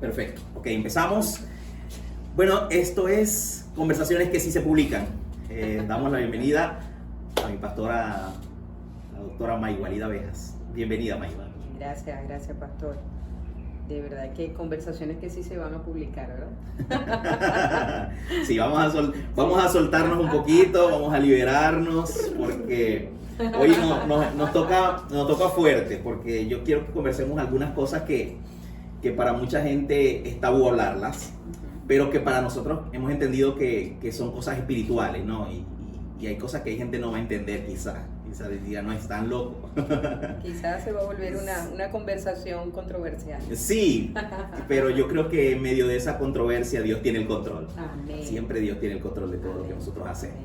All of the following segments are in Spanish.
Perfecto. Ok, empezamos. Bueno, esto es Conversaciones que sí se publican. Damos la bienvenida a mi pastora, la doctora Maygualida Abejas. Bienvenida, Maygual. Gracias, pastor. De verdad que conversaciones que sí se van a publicar, ¿verdad? Sí, vamos a soltarnos un poquito, vamos a liberarnos, porque hoy nos toca fuerte, porque yo quiero que conversemos algunas cosas que para mucha gente es tabú hablarlas, pero que para nosotros hemos entendido que son cosas espirituales, ¿no? Y hay cosas que hay gente no va a entender quizás diga, no es tan loco. Quizás se va a volver una conversación controversial. Sí, pero yo creo que en medio de esa controversia Dios tiene el control. Amén. Siempre Dios tiene el control de todo lo que nosotros hacemos.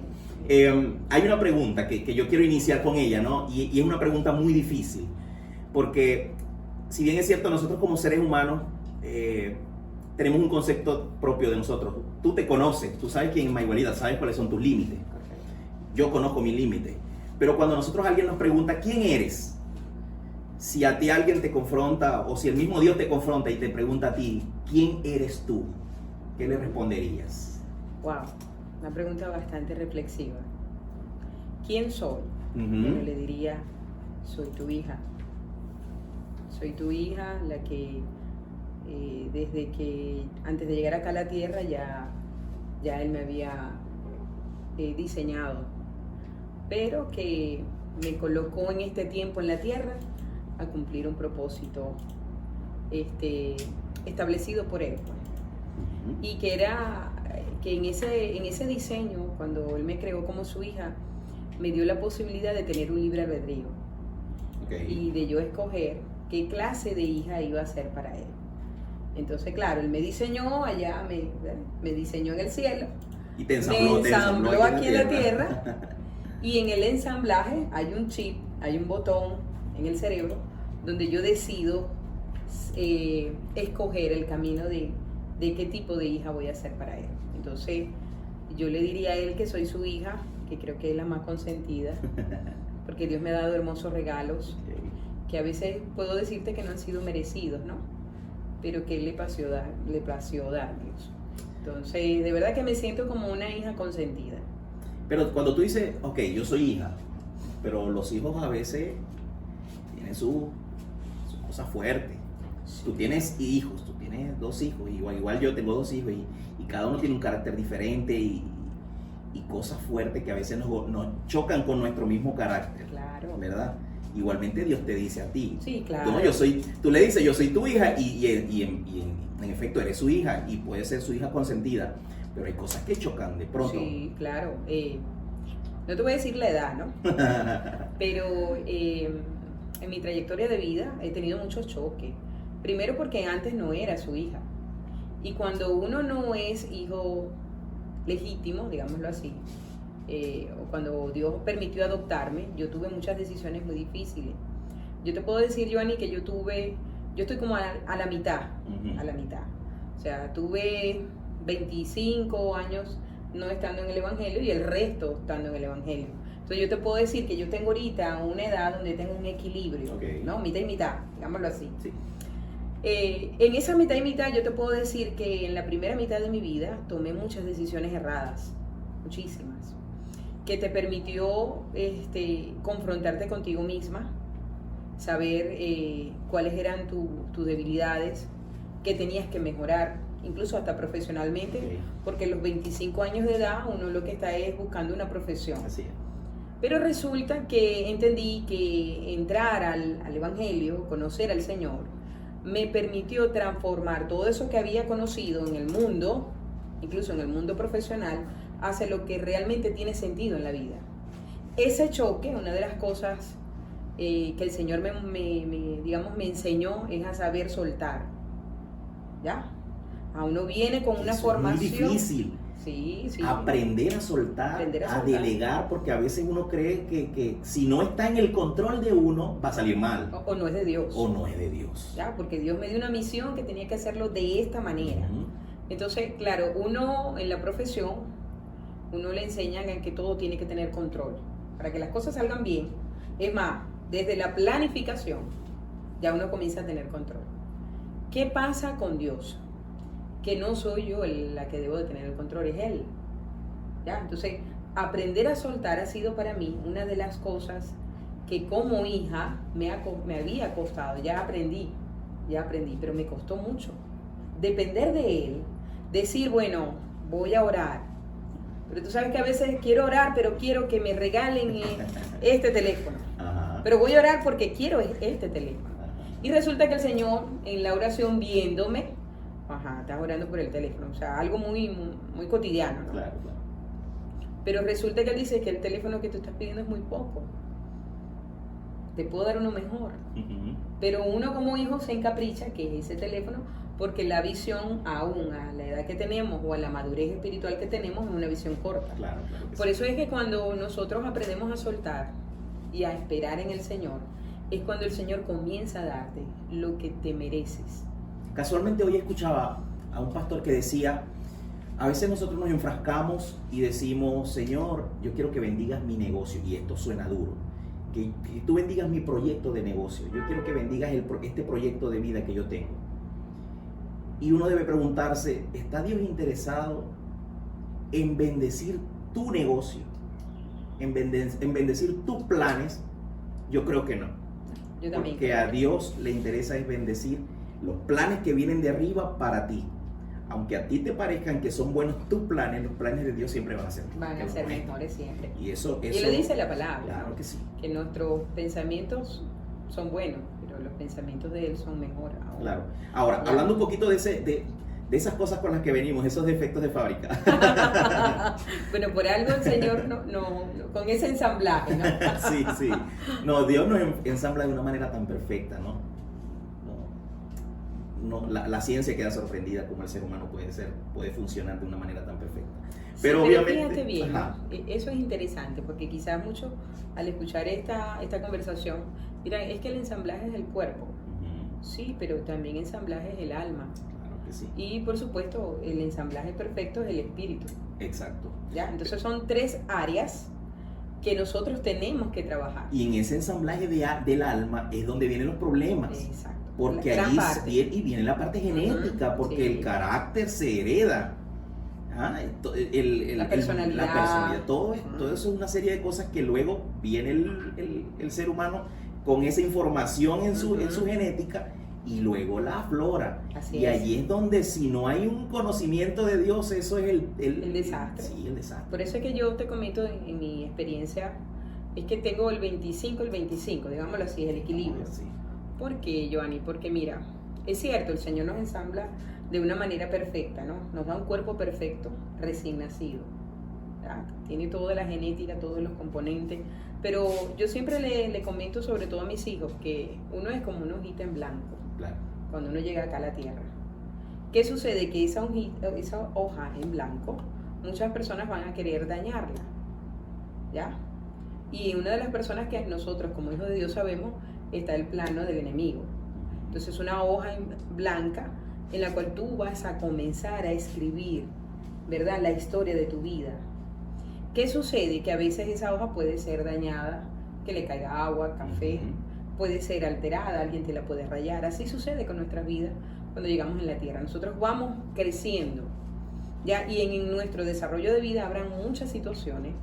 Amén. Hay una pregunta que yo quiero iniciar con ella, ¿no? Y es una pregunta muy difícil, porque si bien es cierto, nosotros como seres humanos tenemos un concepto propio de nosotros. Tú te conoces, tú sabes quién es Maygualida, sabes cuáles son tus límites. Yo conozco mis límites. Pero cuando alguien nos pregunta, ¿quién eres? Si a ti alguien te confronta, o si el mismo Dios te confronta y te pregunta a ti, ¿quién eres tú? ¿Qué le responderías? Wow, una pregunta bastante reflexiva. ¿Quién soy? Yo le diría, soy tu hija. Soy tu hija, la que desde que antes de llegar acá a la tierra ya Él me había diseñado, pero que me colocó en este tiempo en la tierra a cumplir un propósito establecido por Él. Y que en ese diseño, cuando Él me creó como su hija, me dio la posibilidad de tener un libre albedrío. Okay. Y de yo escoger qué clase de hija iba a ser para Él. Entonces, claro, Él me diseñó allá, me diseñó en el cielo, y te ensambló aquí en la tierra. Y en el ensamblaje hay un chip, hay un botón en el cerebro donde yo decido escoger el camino de qué tipo de hija voy a ser para Él. Entonces, yo le diría a Él que soy su hija, que creo que es la más consentida, porque Dios me ha dado hermosos regalos, que a veces puedo decirte que no han sido merecidos, ¿no? Pero que Él le plació darlos. Entonces, de verdad que me siento como una hija consentida. Pero cuando tú dices, ok, yo soy hija, pero los hijos a veces tienen sus cosas fuertes. Sí. Tú tienes hijos, tú tienes 2 hijos, igual yo tengo 2 hijos, y cada uno tiene un carácter diferente y cosas fuertes que a veces nos chocan con nuestro mismo carácter. Claro. ¿Verdad? Igualmente Dios te dice a ti. Sí, claro. No, tú le dices, yo soy tu hija, y en efecto eres su hija, y puede ser su hija consentida, pero hay cosas que chocan de pronto. Sí, claro. No te voy a decir la edad, ¿no? Pero en mi trayectoria de vida he tenido muchos choques. Primero porque antes no era su hija. Y cuando uno no es hijo legítimo, digámoslo así, o cuando Dios permitió adoptarme, yo tuve muchas decisiones muy difíciles. Yo te puedo decir, Joanny, que yo estoy como a la mitad, a la mitad. O sea, tuve 25 años no estando en el Evangelio y el resto estando en el Evangelio. Entonces yo te puedo decir que yo tengo ahorita una edad donde tengo un equilibrio, okay, ¿no? Mitad y mitad, digámoslo así. Sí. En esa mitad y mitad yo te puedo decir que en la primera mitad de mi vida tomé muchas decisiones erradas, muchísimas, que te permitió confrontarte contigo misma, saber cuáles eran tus debilidades, qué tenías que mejorar, incluso hasta profesionalmente, okay, porque a los 25 años de edad uno lo que está es buscando una profesión. Así es. Pero resulta que entendí que entrar al Evangelio, conocer al Señor, me permitió transformar todo eso que había conocido en el mundo, incluso en el mundo profesional, hacia lo que realmente tiene sentido en la vida. Ese choque, una de las cosas que el Señor me enseñó, es a saber soltar. ¿Ya? A uno viene con una formación. Es muy difícil. Sí. Aprender a soltar, a delegar, porque a veces uno cree que si no está en el control de uno, va a salir mal. O no es de Dios. O no es de Dios. ¿Ya? Porque Dios me dio una misión que tenía que hacerlo de esta manera. Entonces, claro, uno en la profesión, uno le enseñan en que todo tiene que tener control. Para que las cosas salgan bien. Es más, desde la planificación, ya uno comienza a tener control. ¿Qué pasa con Dios? que no soy yo la que debo de tener el control, es él. ¿Ya? Entonces, aprender a soltar ha sido para mí una de las cosas que como hija me había costado. Ya aprendí, pero me costó mucho. Depender de él, decir, bueno, voy a orar. Pero tú sabes que a veces quiero orar, pero quiero que me regalen este teléfono. Ajá. Pero voy a orar porque quiero este teléfono. Ajá. Y resulta que el Señor, en la oración, viéndome, estás orando por el teléfono. O sea, algo muy, muy, muy cotidiano, ¿no? Claro, claro. Pero resulta que él dice que el teléfono que tú estás pidiendo es muy poco. Te puedo dar uno mejor. Uh-huh. Pero uno como hijo se encapricha que es ese teléfono, porque la visión aún a la edad que tenemos o a la madurez espiritual que tenemos es una visión corta. Claro, claro que Por sí. eso es que cuando nosotros aprendemos a soltar y a esperar en el Señor, es cuando el Señor comienza a darte lo que te mereces. Casualmente hoy escuchaba a un pastor que decía, a veces nosotros nos enfrascamos y decimos, Señor, yo quiero que bendigas mi negocio, y esto suena duro, que tú bendigas mi proyecto de negocio, yo quiero que bendigas este proyecto de vida que yo tengo. Y uno debe preguntarse, ¿está Dios interesado en bendecir tu negocio? ¿En bendecir tus planes? Yo creo que no. Yo también. Porque a Dios le interesa es bendecir los planes que vienen de arriba para ti. Aunque a ti te parezcan que son buenos tus planes, los planes de Dios siempre van a ser mejores siempre. Y eso Y lo dice la palabra. Claro que sí. Que nuestros pensamientos son buenos, pero los pensamientos de Él son mejores. Claro. Ahora, hablando un poquito de esas cosas con las que venimos, esos defectos de fábrica. Bueno, por algo el Señor no con ese ensamblaje, ¿no? Sí. No, Dios nos ensambla de una manera tan perfecta, ¿no? La ciencia queda sorprendida como el ser humano puede funcionar de una manera tan perfecta. Pero Sí, obviamente, fíjate bien, ajá. Eso es interesante, porque quizás muchos al escuchar esta conversación dirán, es que el ensamblaje es el cuerpo. Uh-huh. Sí, pero también ensamblaje es el alma. Claro que sí. Y por supuesto, el ensamblaje perfecto es el espíritu. Exacto. ¿Ya? Entonces son 3 áreas que nosotros tenemos que trabajar. Y en ese ensamblaje del alma es donde vienen los problemas. Exacto. Porque La gran allí parte. viene la parte genética, porque Sí. el carácter se hereda. La personalidad. Todo eso es una serie de cosas que luego viene el ser humano con esa información en su genética y luego la aflora. Así y es. allí es donde, si no hay un conocimiento de Dios, eso es El desastre. Sí, el desastre. Por eso es que yo te comento en mi experiencia, es que tengo el 25, digámoslo así, es el equilibrio. Sí. ¿Por qué, Giovanni? Porque mira, es cierto, el Señor nos ensambla de una manera perfecta, ¿no? Nos da un cuerpo perfecto, recién nacido. ¿Ya? Tiene toda la genética, todos los componentes, pero yo siempre le comento, sobre todo a mis hijos, que uno es como una hojita en blanco, Claro. cuando uno llega acá a la tierra. ¿Qué sucede? Que esa hoja en blanco, muchas personas van a querer dañarla, ¿ya? Y una de las personas que nosotros como hijos de Dios sabemos está el plano del enemigo. Entonces una hoja blanca en la cual tú vas a comenzar a escribir, ¿verdad?, la historia de tu vida. ¿Qué sucede? Que a veces esa hoja puede ser dañada, que le caiga agua, café, puede ser alterada, alguien te la puede rayar. Así sucede con nuestras vidas cuando llegamos en la tierra. Nosotros vamos creciendo, ¿ya? Y en nuestro desarrollo de vida habrá muchas situaciones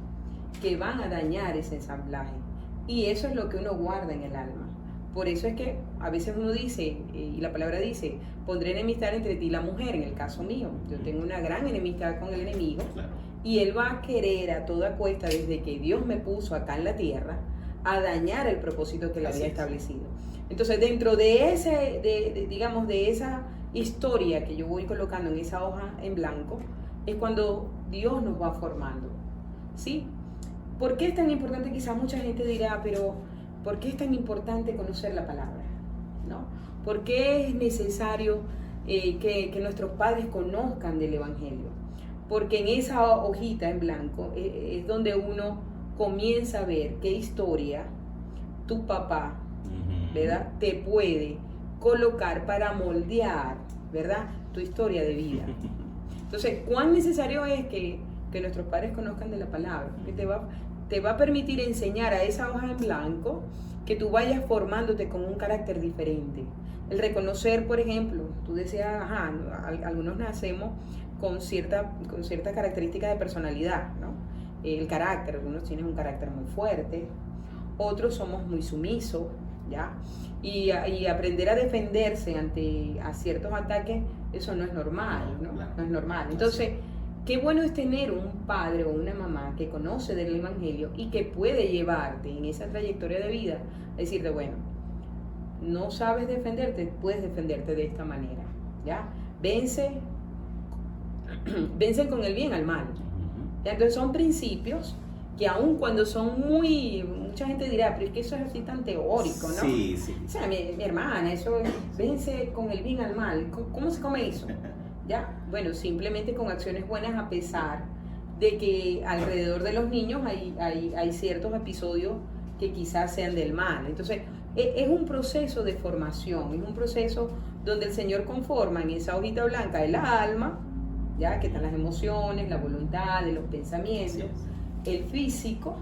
que van a dañar ese ensamblaje. Y eso es lo que uno guarda en el alma. Por eso es que a veces uno dice, y la palabra dice, pondré enemistad entre ti y la mujer, en el caso mío. Yo tengo una gran enemistad con el enemigo, Claro. y él va a querer a toda cuesta, desde que Dios me puso acá en la tierra, a dañar el propósito que él Así había es. establecido. Entonces, dentro de digamos, de esa historia que yo voy colocando en esa hoja en blanco, es cuando Dios nos va formando, ¿sí? ¿Por qué es tan importante? Quizás mucha gente dirá, pero ¿por qué es tan importante conocer la palabra? ¿No? ¿Por qué es necesario que nuestros padres conozcan del Evangelio? Porque en esa hojita en blanco es donde uno comienza a ver qué historia tu papá, ¿verdad?, te puede colocar para moldear, ¿verdad?, tu historia de vida. Entonces, ¿cuán necesario es que nuestros padres conozcan de la palabra? Porque te va a permitir enseñar a esa hoja en blanco que tú vayas formándote con un carácter diferente. El reconocer, por ejemplo, tú decías, algunos nacemos con cierta característica de personalidad, ¿no? El carácter, algunos tienen un carácter muy fuerte, otros somos muy sumisos, ¿ya? Y aprender a defenderse a ciertos ataques, eso no es normal, ¿no? Claro. No es normal. Entonces, qué bueno es tener un padre o una mamá que conoce del Evangelio y que puede llevarte en esa trayectoria de vida a decirte, bueno, no sabes defenderte, puedes defenderte de esta manera, ¿ya? Vencen con el bien al mal. ¿Ya? Entonces son principios que aun cuando son mucha gente dirá, pero es que eso es así tan teórico, ¿no? Sí, sí. O sea, mi hermana, eso vence con el bien al mal. ¿Cómo se come eso? ¿Ya? Bueno, simplemente con acciones buenas, a pesar de que alrededor de los niños hay ciertos episodios que quizás sean del mal. Entonces, es un proceso de formación, es un proceso donde el Señor conforma en esa hojita blanca el alma, ya que están las emociones, la voluntad, los pensamientos, el físico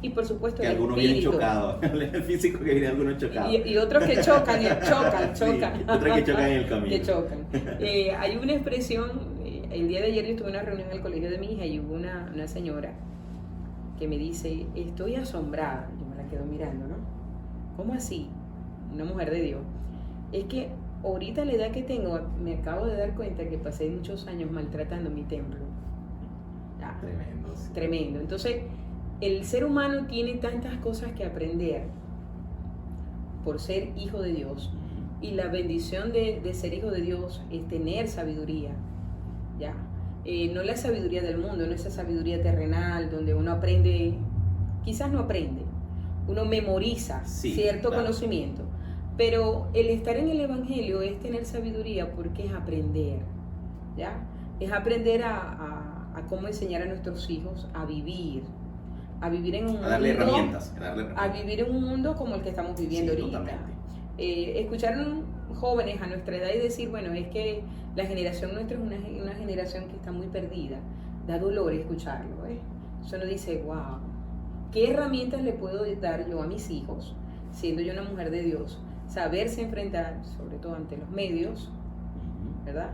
y por supuesto que el algunos espíritu. Vienen chocados, el físico que viene algunos chocados. Y otros que chocan. Sí, otros que chocan en el camino. Que chocan. Hay una expresión, el día de ayer yo estuve en una reunión en el colegio de mi hija y hubo una señora que me dice, estoy asombrada. Yo me la quedo mirando, ¿no? ¿Cómo así? Una mujer de Dios. Es que ahorita la edad que tengo, me acabo de dar cuenta que pasé muchos años maltratando mi templo. ¿Ya? Tremendo. Sí. Tremendo. Entonces, el ser humano tiene tantas cosas que aprender por ser hijo de Dios. Y la bendición de ser hijo de Dios es tener sabiduría. ¿Ya? No la sabiduría del mundo, no esa sabiduría terrenal donde uno aprende, quizás no aprende, uno memoriza cierto conocimiento, pero el estar en el Evangelio es tener sabiduría porque es aprender, ¿ya? Es aprender a cómo enseñar a nuestros hijos a vivir en un mundo, darle herramientas. A vivir en un mundo como el que estamos viviendo ahorita. Totalmente. Escuchar jóvenes a nuestra edad y decir, bueno, es que la generación nuestra es una generación que está muy perdida, da dolor escucharlo, ¿eh? Eso uno dice, wow, ¿qué herramientas le puedo dar yo a mis hijos, siendo yo una mujer de Dios? Saberse enfrentar, sobre todo ante los medios, ¿verdad?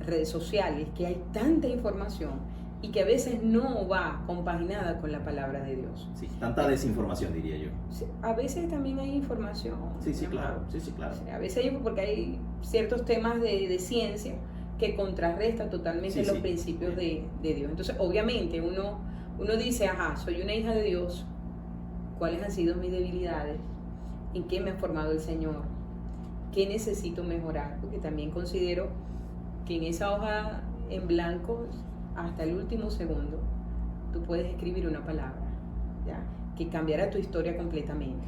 Redes sociales, que hay tanta información y que a veces no va compaginada con la palabra de Dios. Sí, tanta desinformación, diría yo. Sí, a veces también hay información. Sí, claro. A veces hay, porque hay ciertos temas de ciencia que contrarrestan totalmente los principios de Dios. Entonces, obviamente, uno dice, soy una hija de Dios, ¿cuáles han sido mis debilidades? ¿En qué me ha formado el Señor? ¿Qué necesito mejorar? Porque también considero que en esa hoja en blanco, hasta el último segundo, tú puedes escribir una palabra, ¿ya? Que cambiará tu historia completamente.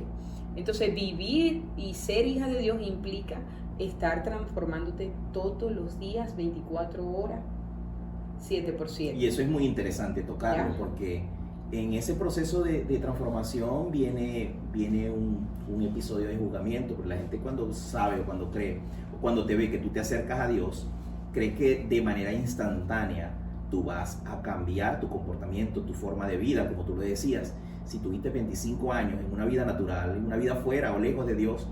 Entonces, vivir y ser hija de Dios implica estar transformándote todos los días, 24 horas, 7%. Y eso es muy interesante tocarlo, ¿ya? Porque en ese proceso de transformación viene un episodio de juzgamiento, porque la gente cuando sabe o cuando cree o cuando te ve que tú te acercas a Dios, cree que de manera instantánea tú vas a cambiar tu comportamiento, tu forma de vida, como tú lo decías. Si tuviste 25 años en una vida natural, en una vida fuera o lejos de Dios,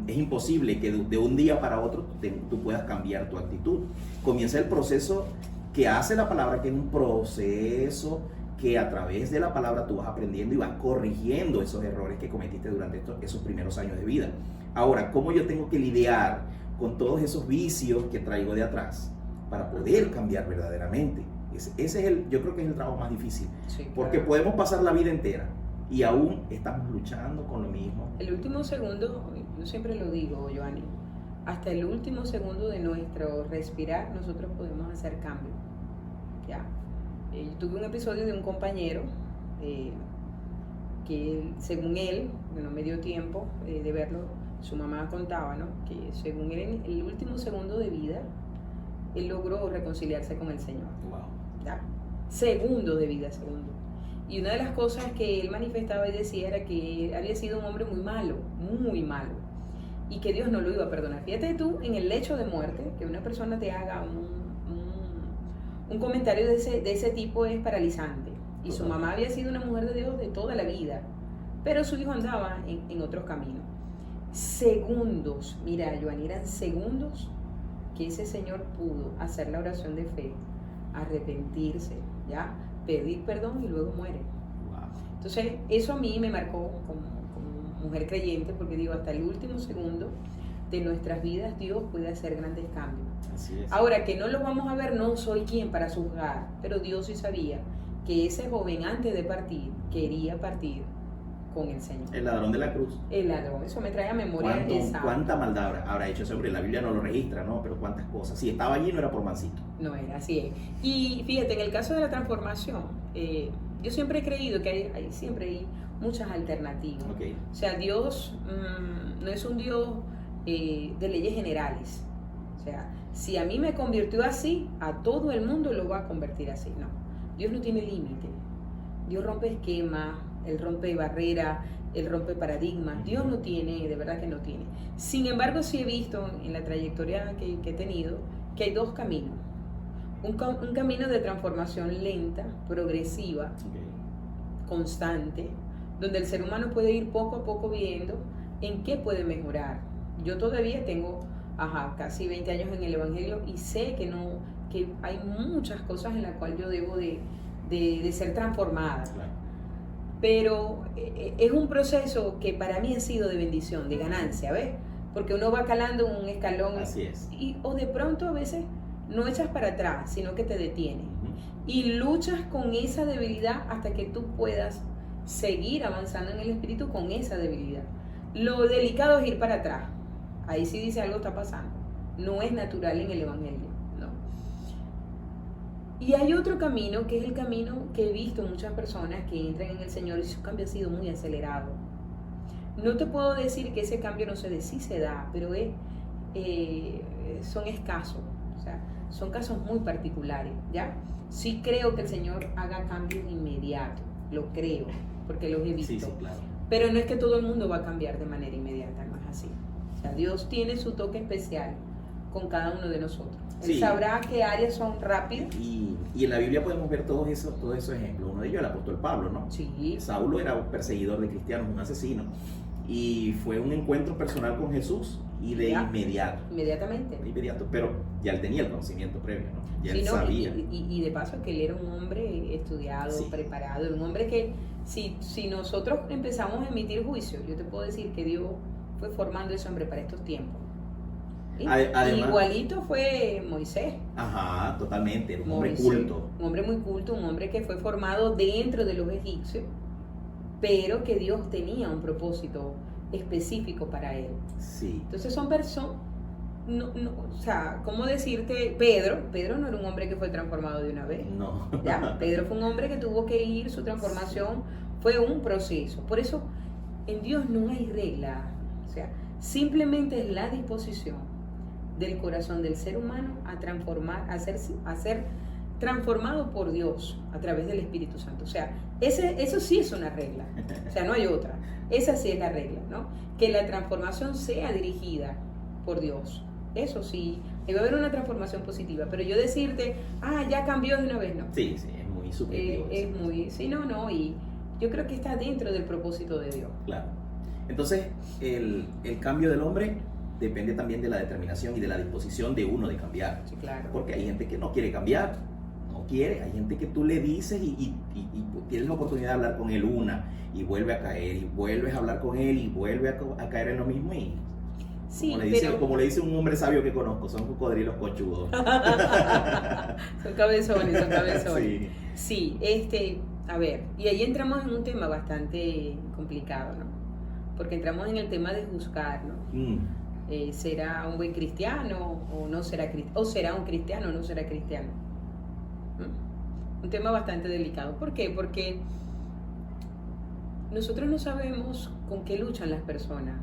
es imposible que de un día para otro tú puedas cambiar tu actitud. Comienza el proceso que hace la palabra, que es un proceso que a través de la palabra tú vas aprendiendo y vas corrigiendo esos errores que cometiste durante esos primeros años de vida. Ahora, ¿cómo yo tengo que lidiar con todos esos vicios que traigo de atrás para poder cambiar verdaderamente? Ese es yo creo que es el trabajo más difícil, porque podemos pasar la vida entera y aún estamos luchando con lo mismo. El último segundo, yo siempre lo digo, Joanny, hasta el último segundo de nuestro respirar nosotros podemos hacer cambio, ¿ya? Yo tuve un episodio de un compañero que según él, no me dio tiempo de verlo, su mamá contaba, ¿no? Que según él, en el último segundo de vida, él logró reconciliarse con el Señor. Wow. ¿Ya? Segundo de vida, segundo. Y una de las cosas que él manifestaba y decía era que había sido un hombre muy malo, y que Dios no lo iba a perdonar. Fíjate tú, en el lecho de muerte, que una persona te haga un comentario de ese tipo es paralizante. Y su mamá había sido una mujer de Dios de toda la vida, pero su hijo andaba en otros caminos. Segundos, mira, Joanny, eran segundos que ese señor pudo hacer la oración de fe, arrepentirse, ¿ya? Pedir perdón y luego muere. Wow. Entonces, eso a mí me marcó como mujer creyente, porque digo, hasta el último segundo de nuestras vidas Dios puede hacer grandes cambios. Así es. Ahora, que no lo vamos a ver, no soy quien para juzgar, pero Dios sí sabía que ese joven antes de partir quería partir con el Señor. El ladrón de la cruz. El ladrón, eso me trae a memoria esa. ¿Cuánta maldad habrá hecho ese hombre? La Biblia no lo registra, ¿no? Pero cuántas cosas. Si estaba allí no era por mansito. No era, así es. Y fíjate, en el caso de la transformación, yo siempre he creído que siempre hay muchas alternativas. Okay. O sea, Dios no es un Dios de leyes generales. O sea, si a mí me convirtió así, a todo el mundo lo va a convertir así. No, Dios no tiene límite. Dios rompe esquemas, Él rompe barreras, Él rompe paradigmas. Dios no tiene, de verdad que no tiene. Sin embargo, sí he visto en la trayectoria que he tenido que hay dos caminos. Un camino de transformación lenta, progresiva, constante, donde el ser humano puede ir poco a poco viendo en qué puede mejorar. Yo todavía tengo casi 20 años en el Evangelio y sé que hay muchas cosas en las cuales yo debo de ser transformada. Claro. Pero es un proceso que para mí ha sido de bendición, de ganancia, ¿ves? Porque uno va calando un escalón. Así es. O de pronto a veces no echas para atrás, sino que te detienes. Y luchas con esa debilidad hasta que tú puedas seguir avanzando en el espíritu con esa debilidad. Lo delicado es ir para atrás. Ahí sí dice algo está pasando. No es natural en el Evangelio, ¿no? Y hay otro camino que es el camino que he visto muchas personas que entran en el Señor y su cambio ha sido muy acelerado. No te puedo decir que ese cambio no se dé, sí se da, pero son escasos. O sea, son casos muy particulares, ¿ya? Sí creo que el Señor haga cambios inmediatos, lo creo, porque los he visto. Sí, claro. Pero no es que todo el mundo va a cambiar de manera inmediata, no es así. O sea, Dios tiene su toque especial con cada uno de nosotros. Él sabrá qué áreas son rápidas. Y en la Biblia podemos ver todos esos ejemplos. Uno de ellos es el apóstol Pablo, ¿no? Sí. Saulo era un perseguidor de cristianos, un asesino. Y fue un encuentro personal con Jesús y de inmediato. Inmediatamente. De inmediato, pero ya él tenía el conocimiento previo, ¿no? Ya él no, sabía. Y de paso que él era un hombre estudiado, preparado, era un hombre que si nosotros empezamos a emitir juicio, yo te puedo decir que Dios fue formando ese hombre para estos tiempos. Además, igualito fue Moisés. Ajá, totalmente, un hombre culto. Un hombre muy culto, un hombre que fue formado dentro de los egipcios, pero que Dios tenía un propósito específico para él. Sí. Entonces son personas, o sea, ¿cómo decirte? Pedro no era un hombre que fue transformado de una vez. No. ¿Ya? Pedro fue un hombre que tuvo que ir, su transformación fue un proceso. Por eso en Dios no hay regla, o sea, simplemente es la disposición del corazón del ser humano a transformar, a ser transformado por Dios a través del Espíritu Santo. O sea, eso sí es una regla, o sea, no hay otra. Esa sí es la regla, ¿no? Que la transformación sea dirigida por Dios. Eso sí, debe haber una transformación positiva, pero yo decirte, ya cambió de una vez, no. Sí, es muy subjetivo. No, y yo creo que está dentro del propósito de Dios. Claro. Entonces, el cambio del hombre depende también de la determinación y de la disposición de uno de cambiar. Sí, claro. Porque hay gente que no quiere cambiar, hay gente que tú le dices y tienes la oportunidad de hablar con él y vuelve a caer, y vuelves a hablar con él y vuelve a caer en lo mismo y como le dice un hombre sabio que conozco, son cocodrilos conchudos. Son cabezones. Sí. A ver, y ahí entramos en un tema bastante complicado, ¿no? Porque entramos en el tema de juzgar, ¿no? ¿Será un buen cristiano o no será cristiano? ¿O será un cristiano o no será cristiano? Un tema bastante delicado. ¿Por qué? Porque nosotros no sabemos con qué luchan las personas.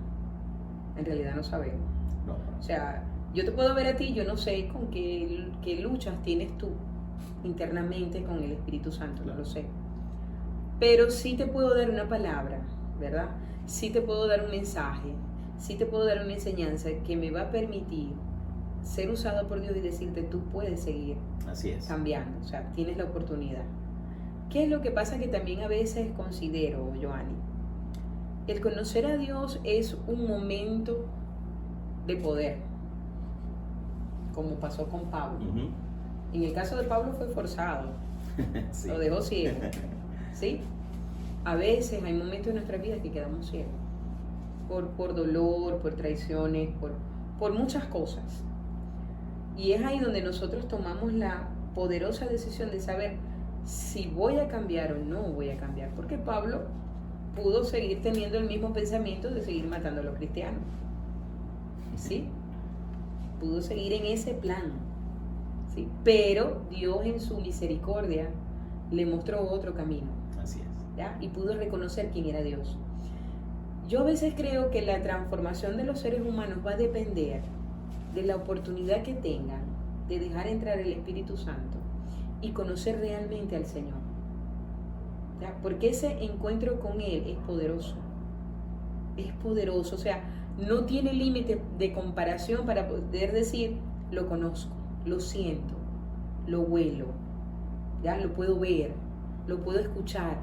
En realidad no sabemos. No. O sea, yo te puedo ver a ti, yo no sé con qué luchas tienes tú internamente con el Espíritu Santo, no lo sé. Pero sí te puedo dar una palabra, ¿verdad? Sí te puedo dar un mensaje, sí te puedo dar una enseñanza que me va a permitir ser usado por Dios y decirte, tú puedes seguir Así es. cambiando, o sea, tienes la oportunidad. ¿Qué es lo que pasa? Que también a veces considero, Joanny, el conocer a Dios es un momento de poder, como pasó con Pablo. Ujú. En el caso de Pablo fue forzado, Sí. lo dejó ciego, ¿sí? A veces hay momentos en nuestra vida que quedamos ciegos, por dolor, por traiciones, por muchas cosas. Y es ahí donde nosotros tomamos la poderosa decisión de saber si voy a cambiar o no voy a cambiar. Porque Pablo pudo seguir teniendo el mismo pensamiento de seguir matando a los cristianos, ¿sí? Pudo seguir en ese plan, ¿sí? Pero Dios en su misericordia le mostró otro camino, Así es. ¿ya? Y pudo reconocer quién era Dios. Yo a veces creo que la transformación de los seres humanos va a depender de la oportunidad que tengan de dejar entrar el Espíritu Santo y conocer realmente al Señor, ¿ya? Porque ese encuentro con Él es poderoso, o sea, no tiene límite de comparación para poder decir, lo conozco, lo siento, lo huelo, ¿ya? Lo puedo ver, lo puedo escuchar.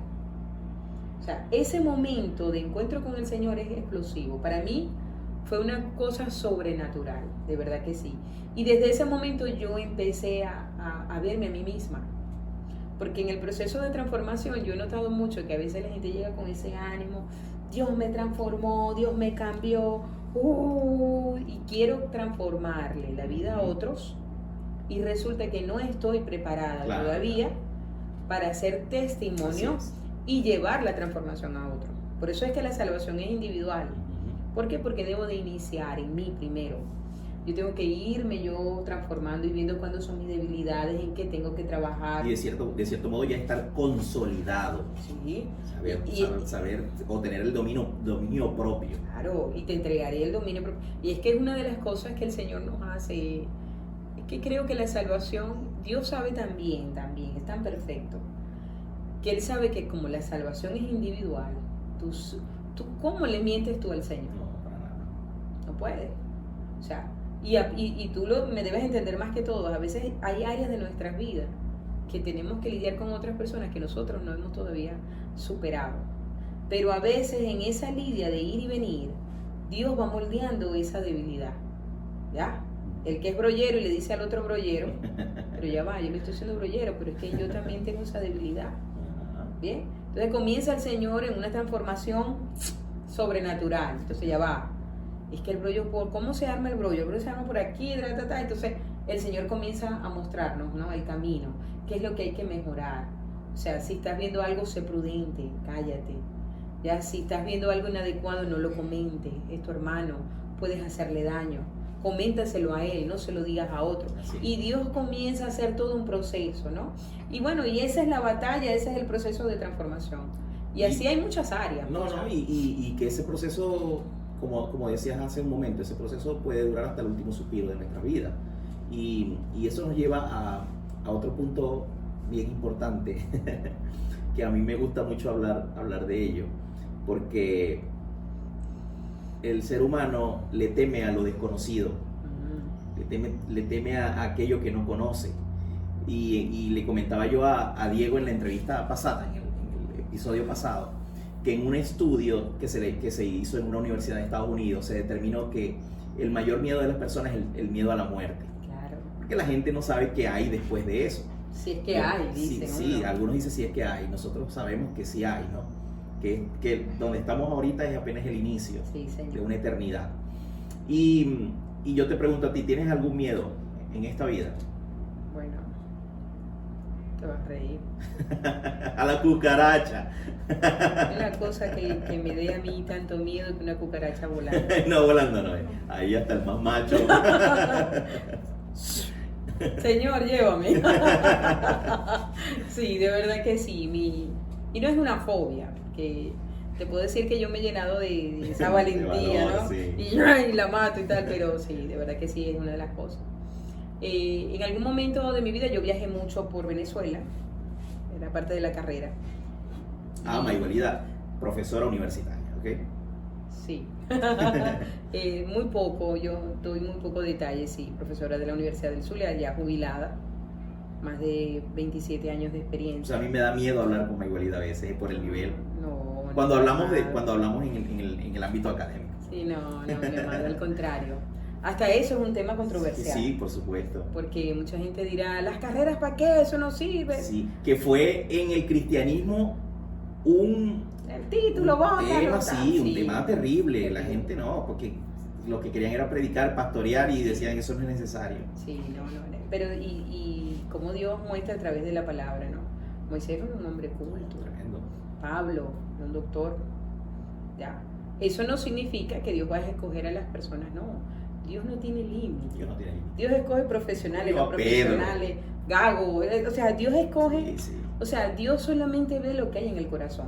O sea, ese momento de encuentro con el Señor es explosivo. Para mí fue una cosa sobrenatural, de verdad que sí. Y desde ese momento yo empecé a verme a mí misma. Porque en el proceso de transformación yo he notado mucho que a veces la gente llega con ese ánimo, Dios me transformó, Dios me cambió, y quiero transformarle la vida a otros y resulta que no estoy preparada todavía para ser testimonio y llevar la transformación a otro. Por eso es que la salvación es individual. ¿Por qué? Porque debo de iniciar en mí primero. Yo tengo que irme yo transformando y viendo cuándo son mis debilidades, en qué tengo que trabajar. Y de cierto modo ya estar consolidado. Sí. Saber o tener el dominio propio. Claro, y te entregaré el dominio propio. Y es que es una de las cosas que el Señor nos hace. Es que creo que la salvación, Dios sabe también, es tan perfecto, que Él sabe que como la salvación es individual, tú ¿cómo le mientes tú al Señor? No, para nada. No puedes. O sea, y tú me debes entender más que todo. A veces hay áreas de nuestras vidas que tenemos que lidiar con otras personas que nosotros no hemos todavía superado. Pero a veces en esa lidia de ir y venir, Dios va moldeando esa debilidad. ¿Ya? El que es brollero y le dice al otro brollero, pero ya va, yo le estoy siendo brollero, pero es que yo también tengo esa debilidad. ¿Bien? Entonces comienza el Señor en una transformación sobrenatural. Entonces ya va. Es que el brollo, ¿cómo se arma el brollo? El brollo se arma por aquí, entonces el Señor comienza a mostrarnos, ¿no?, el camino, qué es lo que hay que mejorar. O sea, si estás viendo algo, sé prudente, cállate. Ya, si estás viendo algo inadecuado, no lo comentes, es tu hermano, puedes hacerle daño. Coméntaselo a él, no se lo digas a otro. Así. Y Dios comienza a hacer todo un proceso, ¿no? Y bueno, y esa es la batalla, ese es el proceso de transformación. Y así hay muchas áreas. Y que ese proceso, como decías hace un momento, ese proceso puede durar hasta el último suspiro de nuestra vida. Y eso nos lleva a otro punto bien importante, que a mí me gusta mucho hablar de ello, porque el ser humano le teme a lo desconocido, le teme a aquello que no conoce. Y le comentaba yo a Diego en la entrevista pasada, en el episodio pasado, que en un estudio que se hizo en una universidad de Estados Unidos se determinó que el mayor miedo de las personas es el miedo a la muerte. Claro. Porque la gente no sabe qué hay después de eso. Si es que hay, dicen. Sí, algunos dicen si es que hay, nosotros sabemos que sí hay, ¿no? Que donde estamos ahorita es apenas el inicio de una eternidad. Y yo te pregunto a ti, ¿tienes algún miedo en esta vida? Bueno, te vas a reír. A la cucaracha. Es la cosa que me dé a mí tanto miedo que una cucaracha volando. No, volando no. Ahí hasta el más macho. Señor, llévame. Sí, de verdad que sí. Y no es una fobia, porque te puedo decir que yo me he llenado de esa valentía, valor, ¿no? sí. Y la mato y tal, pero sí, de verdad que sí, es una de las cosas. En algún momento de mi vida yo viajé mucho por Venezuela, era parte de la carrera. Mayuelida, profesora universitaria, ¿ok? Sí. Muy poco, yo doy muy poco detalle, sí, profesora de la Universidad del Zulia, ya jubilada. más de 27 años de O experiencia. sea, a mí me da miedo hablar con Maywelida a veces por el nivel. No, Cuando no, hablamos nada. cuando hablamos en el ámbito académico. Sí, no, mi amado, al contrario. Hasta eso es un tema controversial. Sí, por supuesto. Porque mucha gente dirá, ¿las carreras para qué? Eso no sirve. Sí, que fue en el cristianismo un El título, tema, sí, un sí. tema terrible. La gente no, porque lo que querían era predicar, pastorear y decían que eso no es necesario. Sí, no. Pero y como Dios muestra a través de la palabra, ¿no? Moisés era un hombre culto. Tremendo. Pablo, un doctor. Ya. Eso no significa que Dios vaya a escoger a las personas, no. Dios no tiene límite. Dios no tiene límite. Dios escoge profesionales, Dios, no profesionales, gagos. O sea, Dios escoge. Sí, sí. O sea, Dios solamente ve lo que hay en el corazón.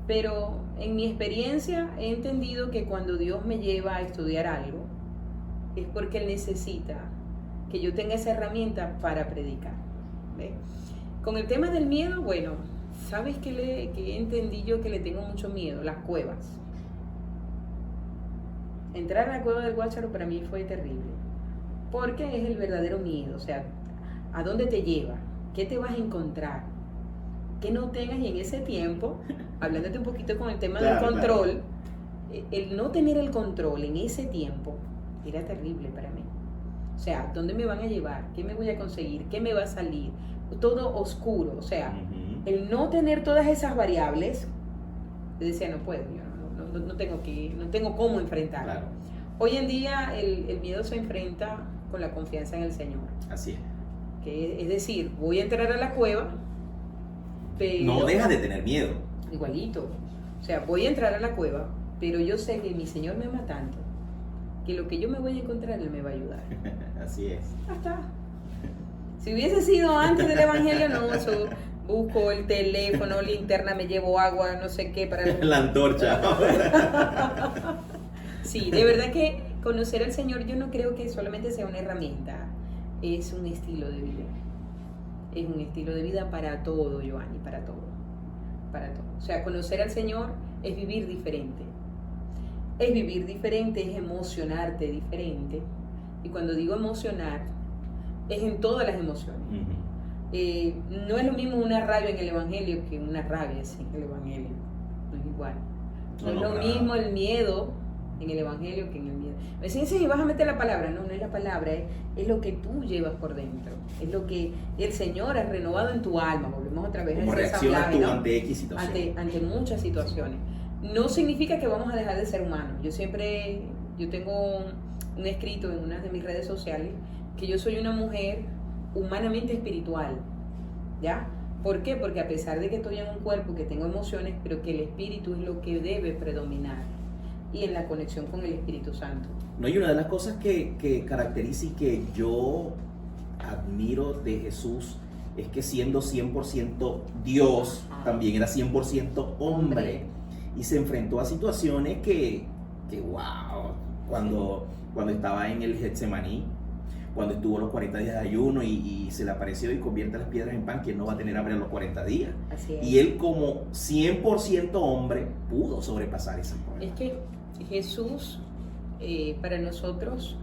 Pero en mi experiencia he entendido que cuando Dios me lleva a estudiar algo, es porque Él necesita que yo tenga esa herramienta para predicar. ¿Ves? Con el tema del miedo, bueno, ¿sabes qué entendí yo que le tengo mucho miedo? Las cuevas. Entrar a la cueva del Guácharo para mí fue terrible. Porque es el verdadero miedo. O sea, ¿a dónde te lleva? ¿Qué te vas a encontrar? Que no tengas, y en ese tiempo, hablándote un poquito con el tema del control, el no tener el control en ese tiempo era terrible para mí. O sea, ¿dónde me van a llevar? ¿Qué me voy a conseguir? ¿Qué me va a salir? Todo oscuro. O sea, el no tener todas esas variables, yo decía, no puedo, yo no tengo cómo enfrentarlo. Claro. Hoy en día el miedo se enfrenta con la confianza en el Señor. Así es. Que es decir, voy a entrar a la cueva, pero... No dejas de tener miedo. Igualito. O sea, voy a entrar a la cueva, pero yo sé que mi Señor me ama tanto, que lo que yo me voy a encontrar, Él me va a ayudar. Así es. Ya está. Si hubiese sido antes del Evangelio, no, eso, busco el teléfono, linterna, me llevo agua, no sé qué, para... La antorcha. Sí, de verdad que conocer al Señor yo no creo que solamente sea una herramienta, es un estilo de vida. Es un estilo de vida para todo, Giovanni, para todo. Para todo. O sea, conocer al Señor es vivir diferente. Es vivir diferente, es emocionarte diferente. Y cuando digo emocionar, es en todas las emociones. No es lo mismo una rabia en el Evangelio que una rabia sin el Evangelio. No es igual. No es lo mismo el miedo en el Evangelio que en el miedo. Me dicen, sí, vas a meter la palabra. No, no es la palabra, es lo que tú llevas por dentro. Es lo que el Señor ha renovado en tu alma. Volvemos otra vez ¿Cómo a ese reaccionas tú ¿no? ante X situación? Ante muchas situaciones. No significa que vamos a dejar de ser humanos. Yo tengo un escrito en una de mis redes sociales que yo soy una mujer humanamente espiritual. ¿Ya? ¿Por qué? Porque a pesar de que estoy en un cuerpo, que tengo emociones, pero que el espíritu es lo que debe predominar. Y en la conexión con el Espíritu Santo. No, y una de las cosas que caracteriza y que yo admiro de Jesús es que siendo 100% Dios, también era 100% hombre. Y se enfrentó a situaciones que wow, cuando estaba en el Getsemaní, cuando estuvo los 40 días de ayuno y se le apareció y convierte las piedras en pan, que él no va a tener hambre a los 40 días. Así es. Y él como 100% hombre pudo sobrepasar ese problema. Es que Jesús para nosotros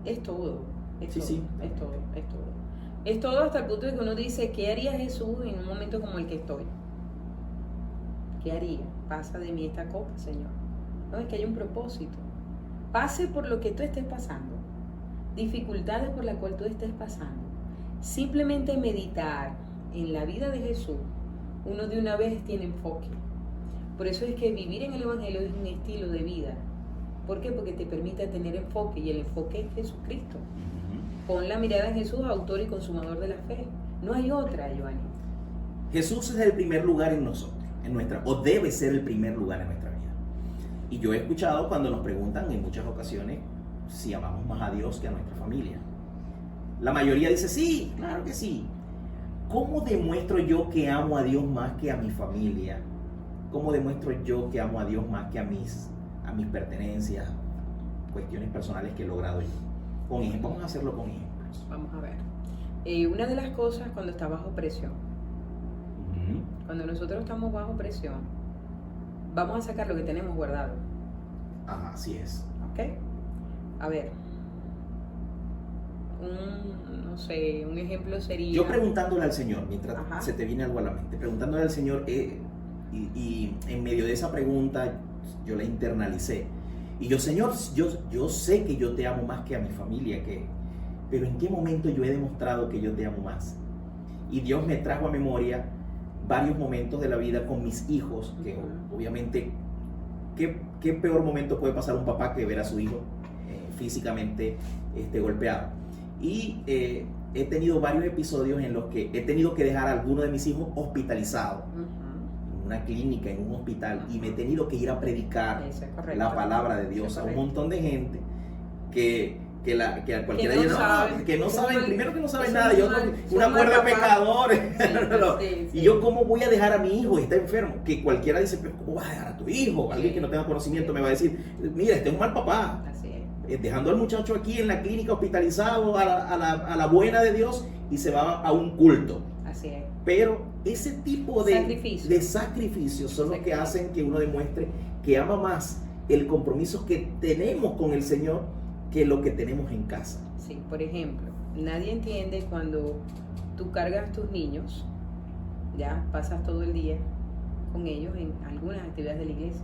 es todo. Es todo. Es todo hasta el punto de que uno dice, ¿qué haría Jesús en un momento como el que estoy? ¿Qué haría? Pasa de mí esta copa, Señor. No, es que hay un propósito. Pase por lo que tú estés pasando. Dificultades por las cuales tú estés pasando. Simplemente meditar en la vida de Jesús, uno de una vez tiene enfoque. Por eso es que vivir en el Evangelio es un estilo de vida. ¿Por qué? Porque te permite tener enfoque, y el enfoque es Jesucristo. Pon la mirada en Jesús, autor y consumador de la fe. No hay otra, Giovanni. Jesús es el primer lugar en nosotros, o debe ser el primer lugar en nuestra vida. Y yo he escuchado cuando nos preguntan en muchas ocasiones si amamos más a Dios que a nuestra familia. La mayoría dice, sí, claro que sí. ¿Cómo demuestro yo que amo a Dios más que a mi familia? ¿Cómo demuestro yo que amo a Dios más que a mis pertenencias, cuestiones personales que he logrado yo? Vamos a hacerlo con ejemplos. Vamos a ver. Una de las cosas cuando está bajo presión, cuando nosotros estamos bajo presión, vamos a sacar lo que tenemos guardado. Ajá, así es. ¿Ok? A ver, un no sé, un ejemplo sería... Yo preguntándole al Señor, mientras Ajá. se te viene algo a la mente, preguntándole al Señor, y en medio de esa pregunta yo la internalicé. Y yo, Señor, yo sé que yo te amo más que a mi familia, pero ¿en qué momento yo he demostrado que yo te amo más? Y Dios me trajo a memoria varios momentos de la vida con mis hijos, que obviamente, ¿qué peor momento puede pasar un papá que ver a su hijo físicamente golpeado? Y he tenido varios episodios en los que he tenido que dejar a alguno de mis hijos hospitalizado en una clínica, en un hospital, y me he tenido que ir a predicar la palabra de Dios a un montón de gente que a cualquiera que no saben, primero que no saben nada, y otro una cuerda de pecadores. Y yo, ¿cómo voy a dejar a mi hijo? Está enfermo. Que cualquiera dice, pero ¿cómo vas a dejar a tu hijo? Alguien que no tenga conocimiento me va a decir, mira, este es un mal papá. Dejando al muchacho aquí en la clínica hospitalizado a la buena de Dios, y se va a un culto. Así es. Pero ese tipo de sacrificios son los que hacen que uno demuestre que ama más el compromiso que tenemos con el Señor que lo que tenemos en casa. Sí, por ejemplo, nadie entiende cuando tú cargas a tus niños, ya pasas todo el día con ellos en algunas actividades de la iglesia,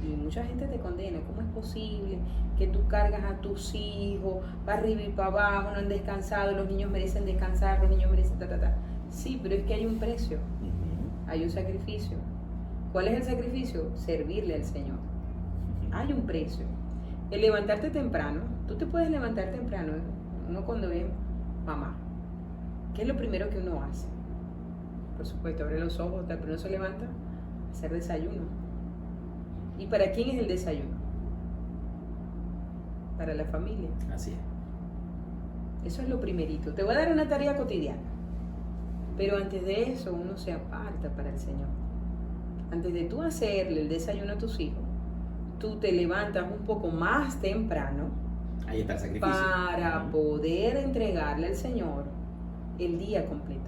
y mucha gente te condena. ¿Cómo es posible que tú cargas a tus hijos para arriba y para abajo, no han descansado, los niños merecen descansar, los niños merecen Sí, pero es que hay un precio, hay un sacrificio. ¿Cuál es el sacrificio? Servirle al Señor. Hay un precio. El levantarte temprano, tú te puedes levantar temprano, uno cuando ve mamá, ¿qué es lo primero que uno hace? Por supuesto, abre los ojos, pero uno se levanta a hacer desayuno. ¿Y para quién es el desayuno? Para la familia. Así es. Eso es lo primerito. Te voy a dar una tarea cotidiana, pero antes de eso uno se aparta para el Señor. Antes de tú hacerle el desayuno a tus hijos, tú te levantas un poco más temprano. Ahí está el sacrificio. Para poder entregarle al Señor el día completo.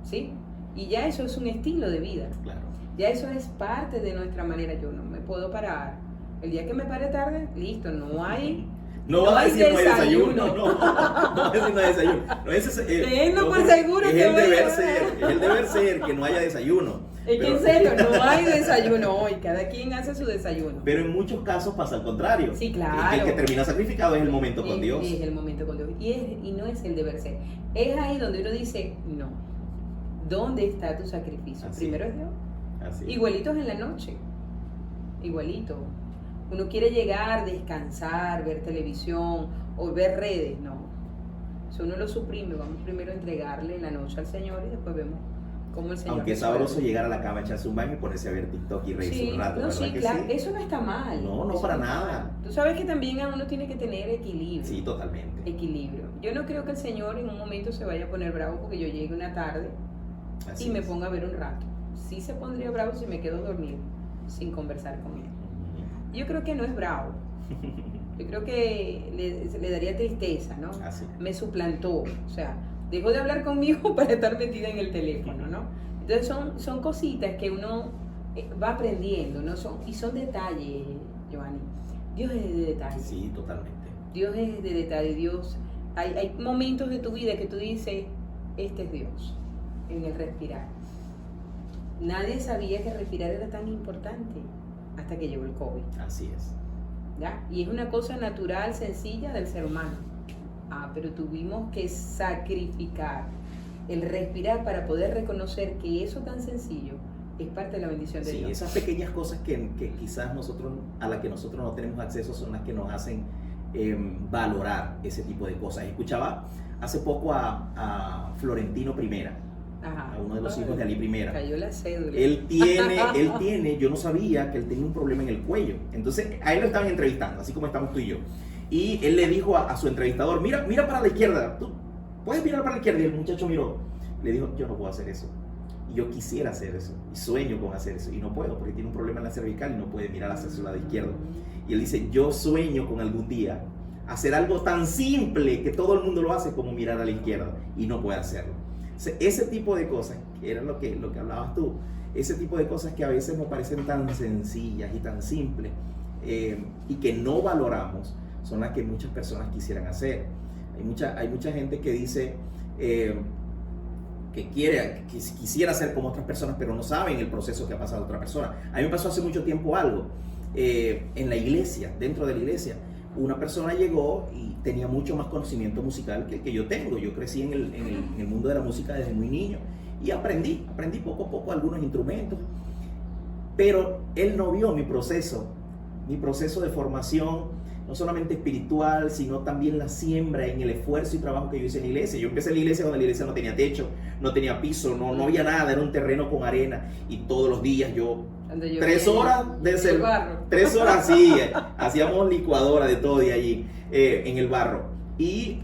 ¿Sí? Y ya eso es un estilo de vida. Claro. Ya eso es parte de nuestra manera. Yo no me puedo parar. El día que me pare tarde, listo, no hay... No vas a decir no hay desayuno. No vas a decir no hay desayuno. No, Teniendo por seguro es que el deber ser. Es el deber ser que no haya desayuno. Es que en serio, no hay desayuno hoy. Cada quien hace su desayuno. Pero en muchos casos pasa al contrario. Sí, claro. El que termina sacrificado es el momento con Dios. Es el momento con Dios. Y no es el deber ser. Es ahí donde uno dice, no. ¿Dónde está tu sacrificio? Así Primero es Dios. Así. Igualitos en la noche. Igualito. Uno quiere llegar, descansar, ver televisión o ver redes. No. Eso uno lo suprime. Vamos primero a entregarle la noche al Señor y después vemos cómo el Señor... Aunque es sabroso llegar a la cama, echarse un baño y ponerse a ver TikTok y reírse un rato. No, sí, claro. Sí? Eso no está mal. No, eso para no nada. Tú sabes que también uno tiene que tener equilibrio. Sí, totalmente. Equilibrio. Yo no creo que el Señor en un momento se vaya a poner bravo porque yo llegue una tarde Así y me es. ponga a ver un rato. Sí se pondría bravo si me quedo dormido sin conversar con él. Yo creo que no es bravo. Yo creo que le daría tristeza, ¿no? Así es. Me suplantó. O sea, dejó de hablar conmigo para estar metida en el teléfono, ¿no? Entonces son cositas que uno va aprendiendo, ¿no? Y son detalles, Giovanni. Dios es de detalle. Sí, totalmente. Dios es de detalle. Dios, hay momentos de tu vida que tú dices, este es Dios, en el respirar. Nadie sabía que respirar era tan importante hasta que llegó el COVID. Así es. ¿Ya? Y es una cosa natural, sencilla del ser humano. Pero tuvimos que sacrificar el respirar para poder reconocer que eso tan sencillo es parte de la bendición de Sí, Dios. esas pequeñas cosas que quizás a las que nosotros no tenemos acceso son las que nos hacen valorar ese tipo de cosas. Escuchaba hace poco a Florentino Primera, Ajá. a uno de los hijos de Ali Primera. Cayó la cédula. Él tiene, yo no sabía que él tenía un problema en el cuello. Entonces, a él lo estaban entrevistando, así como estamos tú y yo. Y él le dijo a su entrevistador, mira para la izquierda, tú puedes mirar para la izquierda. Y el muchacho miró, le dijo, yo no puedo hacer eso. Y yo quisiera hacer eso, y sueño con hacer eso, y no puedo, porque tiene un problema en la cervical y no puede mirar hacia su lado izquierdo. Y él dice, yo sueño con algún día hacer algo tan simple que todo el mundo lo hace como mirar a la izquierda, y no puede hacerlo. Ese tipo de cosas, que era lo que hablabas tú, ese tipo de cosas que a veces nos parecen tan sencillas y tan simples, y que no valoramos, son las que muchas personas quisieran hacer. Hay mucha gente que dice que quisiera ser como otras personas, pero no saben el proceso que ha pasado otra persona. A mí me pasó hace mucho tiempo algo, en la iglesia, dentro de la iglesia. Una persona llegó y tenía mucho más conocimiento musical que el que yo tengo. Yo crecí en el mundo de la música desde muy niño y aprendí poco a poco algunos instrumentos, pero él no vio mi proceso de formación, no solamente espiritual, sino también la siembra en el esfuerzo y trabajo que yo hice en la iglesia. Yo empecé en la iglesia cuando la iglesia no tenía techo, no tenía piso, no había nada, era un terreno con arena, y todos los días yo 3 horas de ser, 3 horas sí, hacíamos licuadora de todo de allí en el barro. Y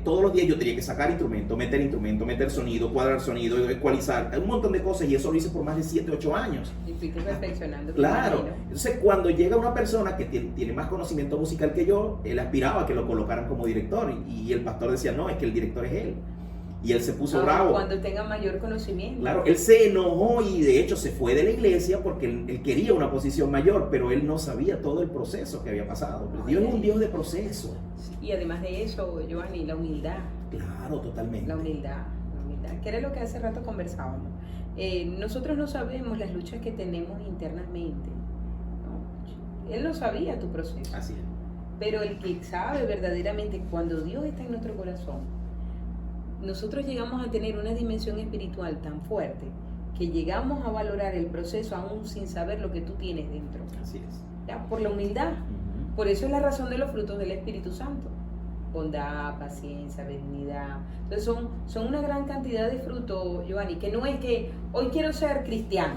todos los días yo tenía que sacar instrumento, meter sonido, cuadrar sonido, ecualizar, un montón de cosas, y eso lo hice por más de 7, 8 años. Y fuiste perfeccionando. Claro. Entonces, cuando llega una persona que tiene más conocimiento musical que yo, él aspiraba a que lo colocaran como director, y el pastor decía, no, es que el director es él. Y él se puso bravo. Cuando tenga mayor conocimiento. Claro, él se enojó y de hecho se fue de la iglesia porque él quería una posición mayor, pero él no sabía todo el proceso que había pasado. Dios es un Dios de proceso. Y además de eso, Giovanni, la humildad. Claro, totalmente. La humildad, que era lo que hace rato conversábamos. Nosotros no sabemos las luchas que tenemos internamente, ¿no? Él no sabía tu proceso. Así es. Pero el que sabe verdaderamente, cuando Dios está en nuestro corazón, nosotros llegamos a tener una dimensión espiritual tan fuerte que llegamos a valorar el proceso aún sin saber lo que tú tienes dentro. Así es. ¿Ya? Por la humildad. Por eso es la razón de los frutos del Espíritu Santo. Bondad, paciencia, benignidad. Entonces son una gran cantidad de frutos, Giovanni, que no es que hoy quiero ser cristiano,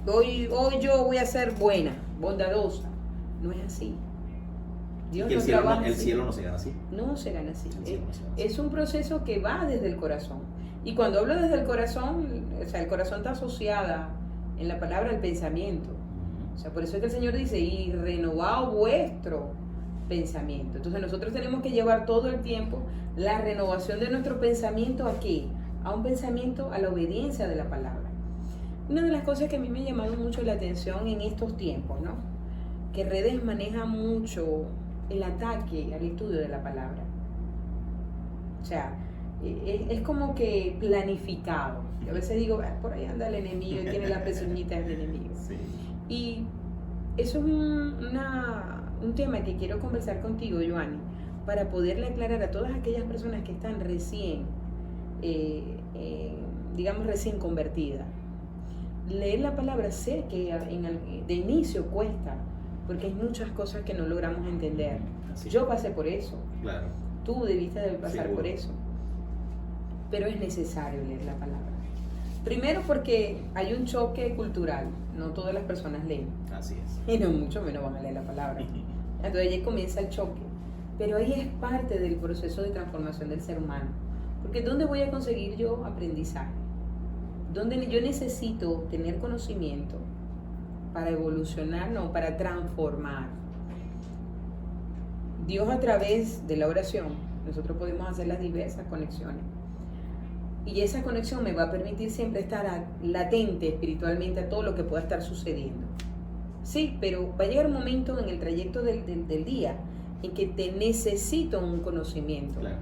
hoy yo voy a ser buena, bondadosa. No es así. Dios y el cielo no se gana así. No se gana así. Es un proceso que va desde el corazón. Y cuando hablo desde el corazón, o sea, el corazón está asociada en la palabra al pensamiento. O sea, por eso es que el Señor dice, y renovado vuestro pensamiento. Entonces nosotros tenemos que llevar todo el tiempo la renovación de nuestro pensamiento ¿a qué? A un pensamiento a la obediencia de la palabra. Una de las cosas que a mí me ha llamado mucho la atención en estos tiempos, ¿no? Que redes maneja mucho el ataque al estudio de la palabra. O sea, es como que planificado. Yo a veces digo, por ahí anda el enemigo y tiene las pezuñitas del enemigo. Sí. Y eso es un tema que quiero conversar contigo, Giovanni, para poderle aclarar a todas aquellas personas que están recién, digamos recién convertidas. Leer la palabra, sé que de inicio cuesta, porque hay muchas cosas que no logramos entender. Yo pasé por eso. Claro. Tú debiste de pasar Seguro. por eso. Pero es necesario leer la palabra. Primero porque hay un choque cultural. No todas las personas leen. Así es. Y no mucho menos van a leer la palabra. Entonces ahí comienza el choque. Pero ahí es parte del proceso de transformación del ser humano. Porque ¿dónde voy a conseguir yo aprendizaje? ¿Dónde yo necesito tener conocimiento para evolucionar, no, para transformar? Dios, a través de la oración, nosotros podemos hacer las diversas conexiones. Y esa conexión me va a permitir siempre estar latente espiritualmente a todo lo que pueda estar sucediendo. Sí, pero va a llegar un momento en el trayecto del día en que te necesito un conocimiento. Claro.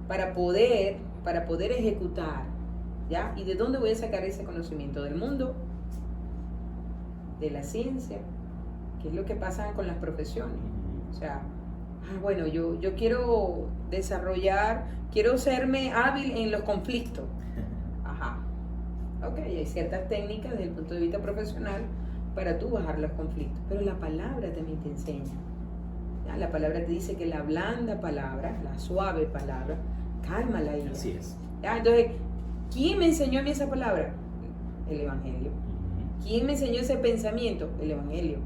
para poder ejecutar, ¿ya? ¿Y de dónde voy a sacar ese conocimiento? ¿Del mundo? ¿De la ciencia? ¿Qué es lo que pasa con las profesiones? O sea, bueno, yo quiero desarrollar, quiero serme hábil en los conflictos. Ajá. Ok, hay ciertas técnicas desde el punto de vista profesional para tú bajar los conflictos, pero la palabra también te enseña. ¿Ya? La palabra te dice que la blanda palabra, la suave palabra, calma la ira. Así es. ¿Ya? Entonces, ¿quién me enseñó a mí esa palabra? El Evangelio. ¿Quién me enseñó ese pensamiento? El Evangelio.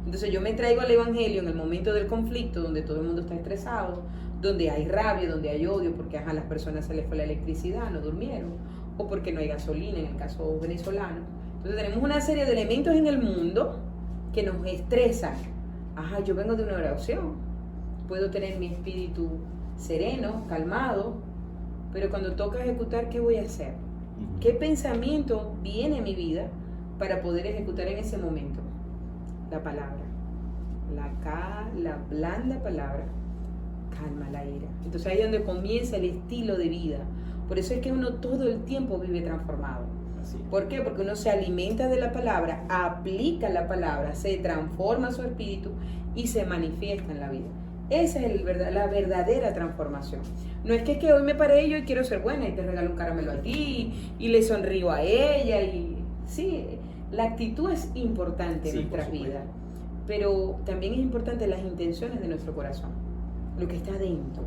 Entonces yo me traigo al Evangelio en el momento del conflicto, donde todo el mundo está estresado, donde hay rabia, donde hay odio, porque a las personas se les fue la electricidad, no durmieron, o porque no hay gasolina, en el caso venezolano. Entonces tenemos una serie de elementos en el mundo que nos estresan. Ajá, yo vengo de una oración, puedo tener mi espíritu sereno, calmado, pero cuando toca ejecutar, ¿qué voy a hacer? ¿Qué pensamiento viene a mi vida para poder ejecutar en ese momento? La palabra, la blanda palabra, calma la ira. Entonces ahí es donde comienza el estilo de vida. Por eso es que uno todo el tiempo vive transformado. Así es. ¿Por qué? Porque uno se alimenta de la palabra, aplica la palabra, se transforma su espíritu y se manifiesta en la vida. Esa es la verdadera transformación. No es que hoy me paré yo y quiero ser buena y te regalo un caramelo a ti y le sonrío a ella. Y sí, la actitud es importante en nuestras vidas, pero también es importante las intenciones de nuestro corazón, lo que está adentro.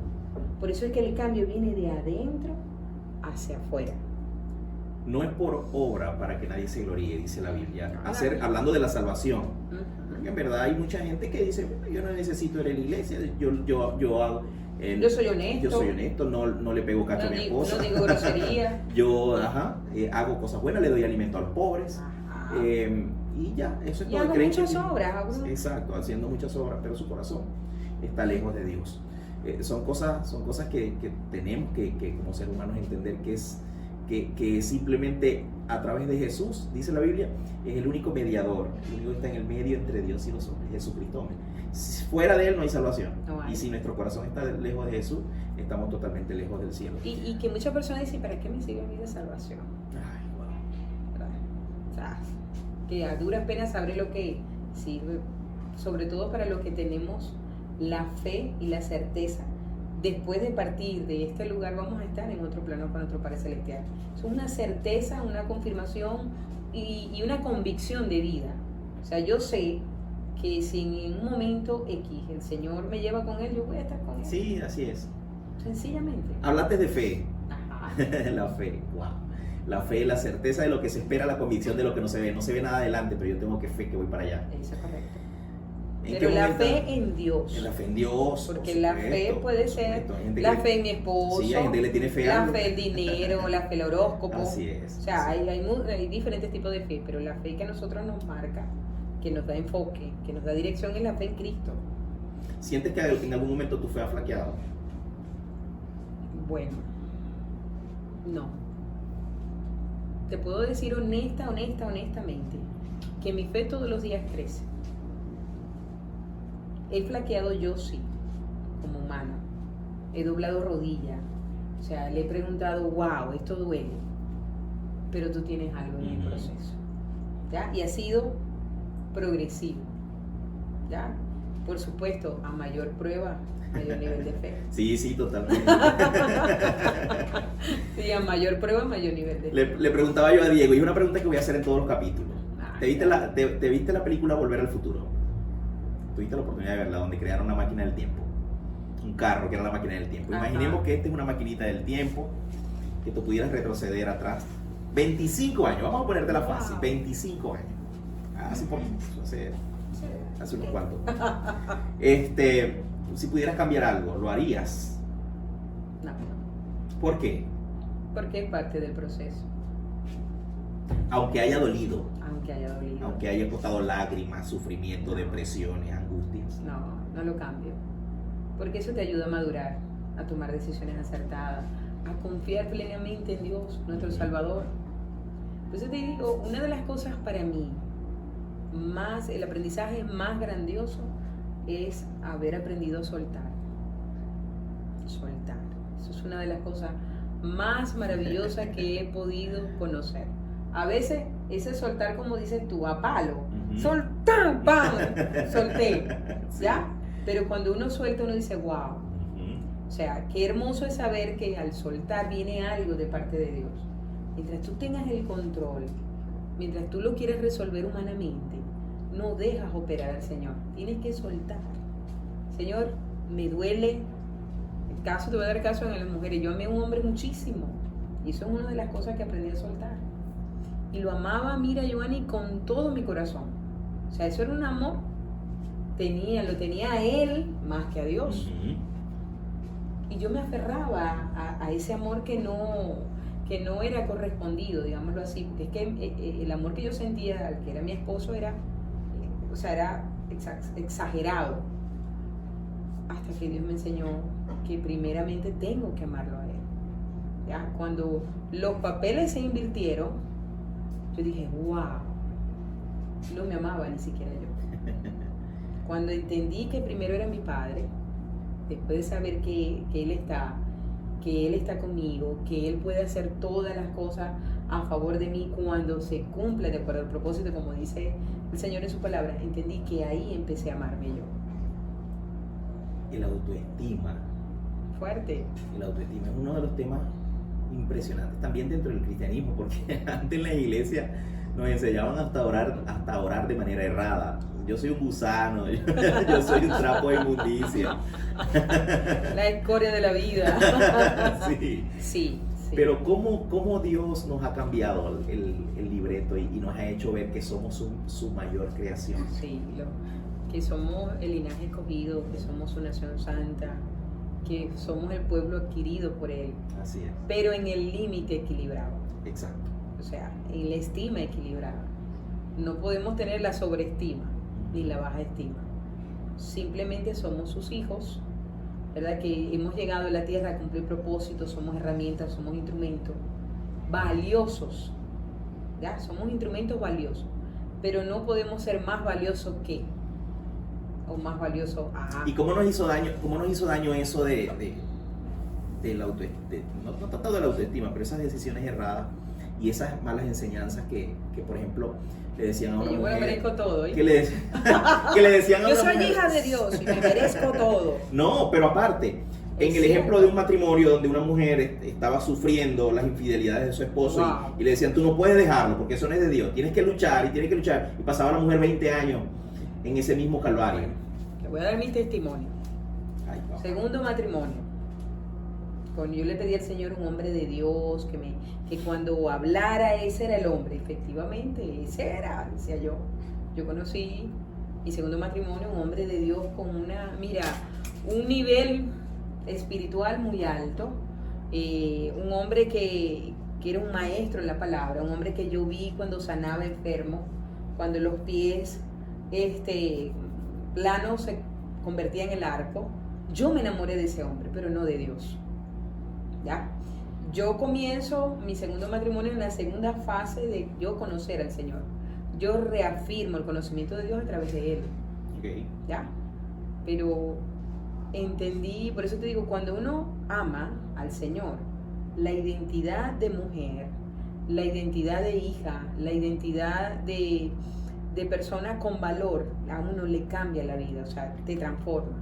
Por eso es que el cambio viene de adentro hacia afuera. No es por obra para que nadie se gloríe, dice la Biblia. Hablando de la salvación. Porque en verdad hay mucha gente que dice, yo no necesito ir a la iglesia, yo hago... yo soy honesto. Yo soy honesto, no le pego cacho a mi esposa. No digo grosería. Yo hago cosas buenas, le doy alimento a los pobres. Y ya, eso es todo. Hago muchas obras. Exacto, haciendo muchas obras, pero su corazón está lejos de Dios. Son cosas que tenemos que como seres humanos entender que simplemente a través de Jesús, dice la Biblia, es el único mediador, el único que está en el medio entre Dios y los hombres, Jesucristo. Fuera de Él no hay salvación. No hay. Y si nuestro corazón está lejos de Jesús, estamos totalmente lejos del cielo. Y que muchas personas dicen, ¿para qué me sirve a mí de salvación? Ay, wow. O sea, que a duras penas sabré lo que sirve, sobre todo para los que tenemos la fe y la certeza. Después de partir de este lugar vamos a estar en otro plano con nuestro Padre Celestial. Es una certeza, una confirmación y una convicción de vida. O sea, yo sé que si en un momento X el Señor me lleva con Él, yo voy a estar con Él. Sí, así es. Sencillamente. Hablaste de fe. Ajá. La fe, wow. La fe, la certeza de lo que se espera, la convicción de lo que no se ve. No se ve nada adelante, pero yo tengo fe que voy para allá. Eso es correcto. Pero la fe en Dios. En la fe en Dios. Porque la fe puede ser la fe en mi esposo. Sí, hay gente que le tiene fe la fe el dinero, la fe el horóscopo. Así es. O sea, hay diferentes tipos de fe, pero la fe que a nosotros nos marca, que nos da enfoque, que nos da dirección, es la fe en Cristo. ¿Sientes que en algún momento tu fe ha flaqueado? Bueno, no. Te puedo decir honestamente, que mi fe todos los días crece. He flaqueado yo sí, como humana. He doblado rodilla. O sea, le he preguntado, wow, esto duele. Pero tú tienes algo en el proceso. ¿Ya? Y ha sido progresivo. ¿Ya? Por supuesto, a mayor prueba, mayor nivel de fe. Sí, totalmente. Sí, a mayor prueba, mayor nivel de fe. Le preguntaba yo a Diego, y una pregunta que voy a hacer en todos los capítulos. ¿Te viste la película Volver al Futuro? Tuviste la oportunidad de verla, donde crearon una máquina del tiempo, un carro que era la máquina del tiempo. Imaginemos que esta es una maquinita del tiempo, que tú pudieras retroceder atrás 25 años, vamos a ponértela fácil, 25 años, hace poquito, hace unos cuantos. Si pudieras cambiar algo, ¿lo harías? No. ¿Por qué? Porque es parte del proceso. Aunque haya dolido. Aunque haya costado lágrimas, sufrimiento, depresiones, angustias. No lo cambio. Porque eso te ayuda a madurar, a tomar decisiones acertadas, a confiar plenamente en Dios, nuestro Salvador. Entonces te digo, una de las cosas para mí, el aprendizaje más grandioso es haber aprendido a soltar. Soltar. Eso es una de las cosas más maravillosas que he podido conocer. A veces ese soltar, como dices tú, a palo. Soltar, ¡pam! Solté, ¿ya? Pero cuando uno suelta, uno dice, wow. O sea, qué hermoso es saber que al soltar viene algo de parte de Dios. Mientras tú tengas el control, mientras tú lo quieres resolver humanamente, no dejas operar al Señor. Tienes que soltar. Señor, me duele. Te voy a dar caso en las mujeres. Yo amé a un hombre muchísimo. Y eso es una de las cosas que aprendí a soltar. Y lo amaba, mira, Giovanni, con todo mi corazón. O sea, eso era un amor. Lo tenía a él más que a Dios. Y yo me aferraba a ese amor que no era correspondido, digámoslo así. Porque es que el amor que yo sentía al que era mi esposo era exagerado. Hasta que Dios me enseñó que primeramente tengo que amarlo a él. ¿Ya? Cuando los papeles se invirtieron, yo dije, wow, no me amaba ni siquiera yo. Cuando entendí que primero era mi padre, después de saber que Él está conmigo, que Él puede hacer todas las cosas a favor de mí cuando se cumpla de acuerdo al propósito, como dice el Señor en su palabra, entendí que ahí empecé a amarme yo. El autoestima. Fuerte. El autoestima es uno de los temas impresionantes también dentro del cristianismo, porque antes en la iglesia nos enseñaban hasta orar de manera errada. Yo soy un gusano, yo soy un trapo de inmundicia. La escoria de la vida. Sí. Sí. Pero ¿cómo Dios nos ha cambiado el libreto y nos ha hecho ver que somos su mayor creación? Sí, que somos el linaje escogido, que somos su nación santa, que somos el pueblo adquirido por Él. Así es. Pero en el límite equilibrado. Exacto. O sea, en la estima equilibrada. No podemos tener la sobreestima ni la baja estima. Simplemente somos sus hijos, ¿verdad? Que hemos llegado a la tierra a cumplir propósitos, somos herramientas, somos instrumentos valiosos, ¿ya? Somos instrumentos valiosos, pero no podemos ser más valiosos que, o más valiosos a... ¿Y cómo nos hizo daño eso de la no tanto de la autoestima, pero esas decisiones erradas y esas malas enseñanzas que por ejemplo, le decían a una yo mujer... me merezco todo, ¿eh? Que le decían a yo una soy mujer, hija de Dios y me merezco todo. No, pero aparte, en el cierto. ejemplo de un matrimonio donde una mujer estaba sufriendo las infidelidades de su esposo Wow. y le decían, tú no puedes dejarlo porque eso no es de Dios, tienes que luchar. Y pasaba la mujer 20 años en ese mismo calvario. Le voy a dar mi testimonio. Ay, papá. Segundo matrimonio. Cuando yo le pedí al Señor un hombre de Dios, que cuando hablara ese era el hombre, efectivamente, ese era, decía yo. Yo conocí mi segundo matrimonio, un hombre de Dios con un nivel espiritual muy alto, un hombre que era un maestro en la palabra, un hombre que yo vi cuando sanaba enfermos, cuando los pies planos se convertían en el arco. Yo me enamoré de ese hombre, pero no de Dios. ¿Ya? Yo comienzo mi segundo matrimonio en la segunda fase de yo conocer al Señor. Yo reafirmo el conocimiento de Dios a través de Él. Okay. ¿Ya? Pero entendí, por eso te digo, cuando uno ama al Señor, la identidad de mujer, la identidad de hija, la identidad de persona con valor, a uno le cambia la vida, o sea, te transforma.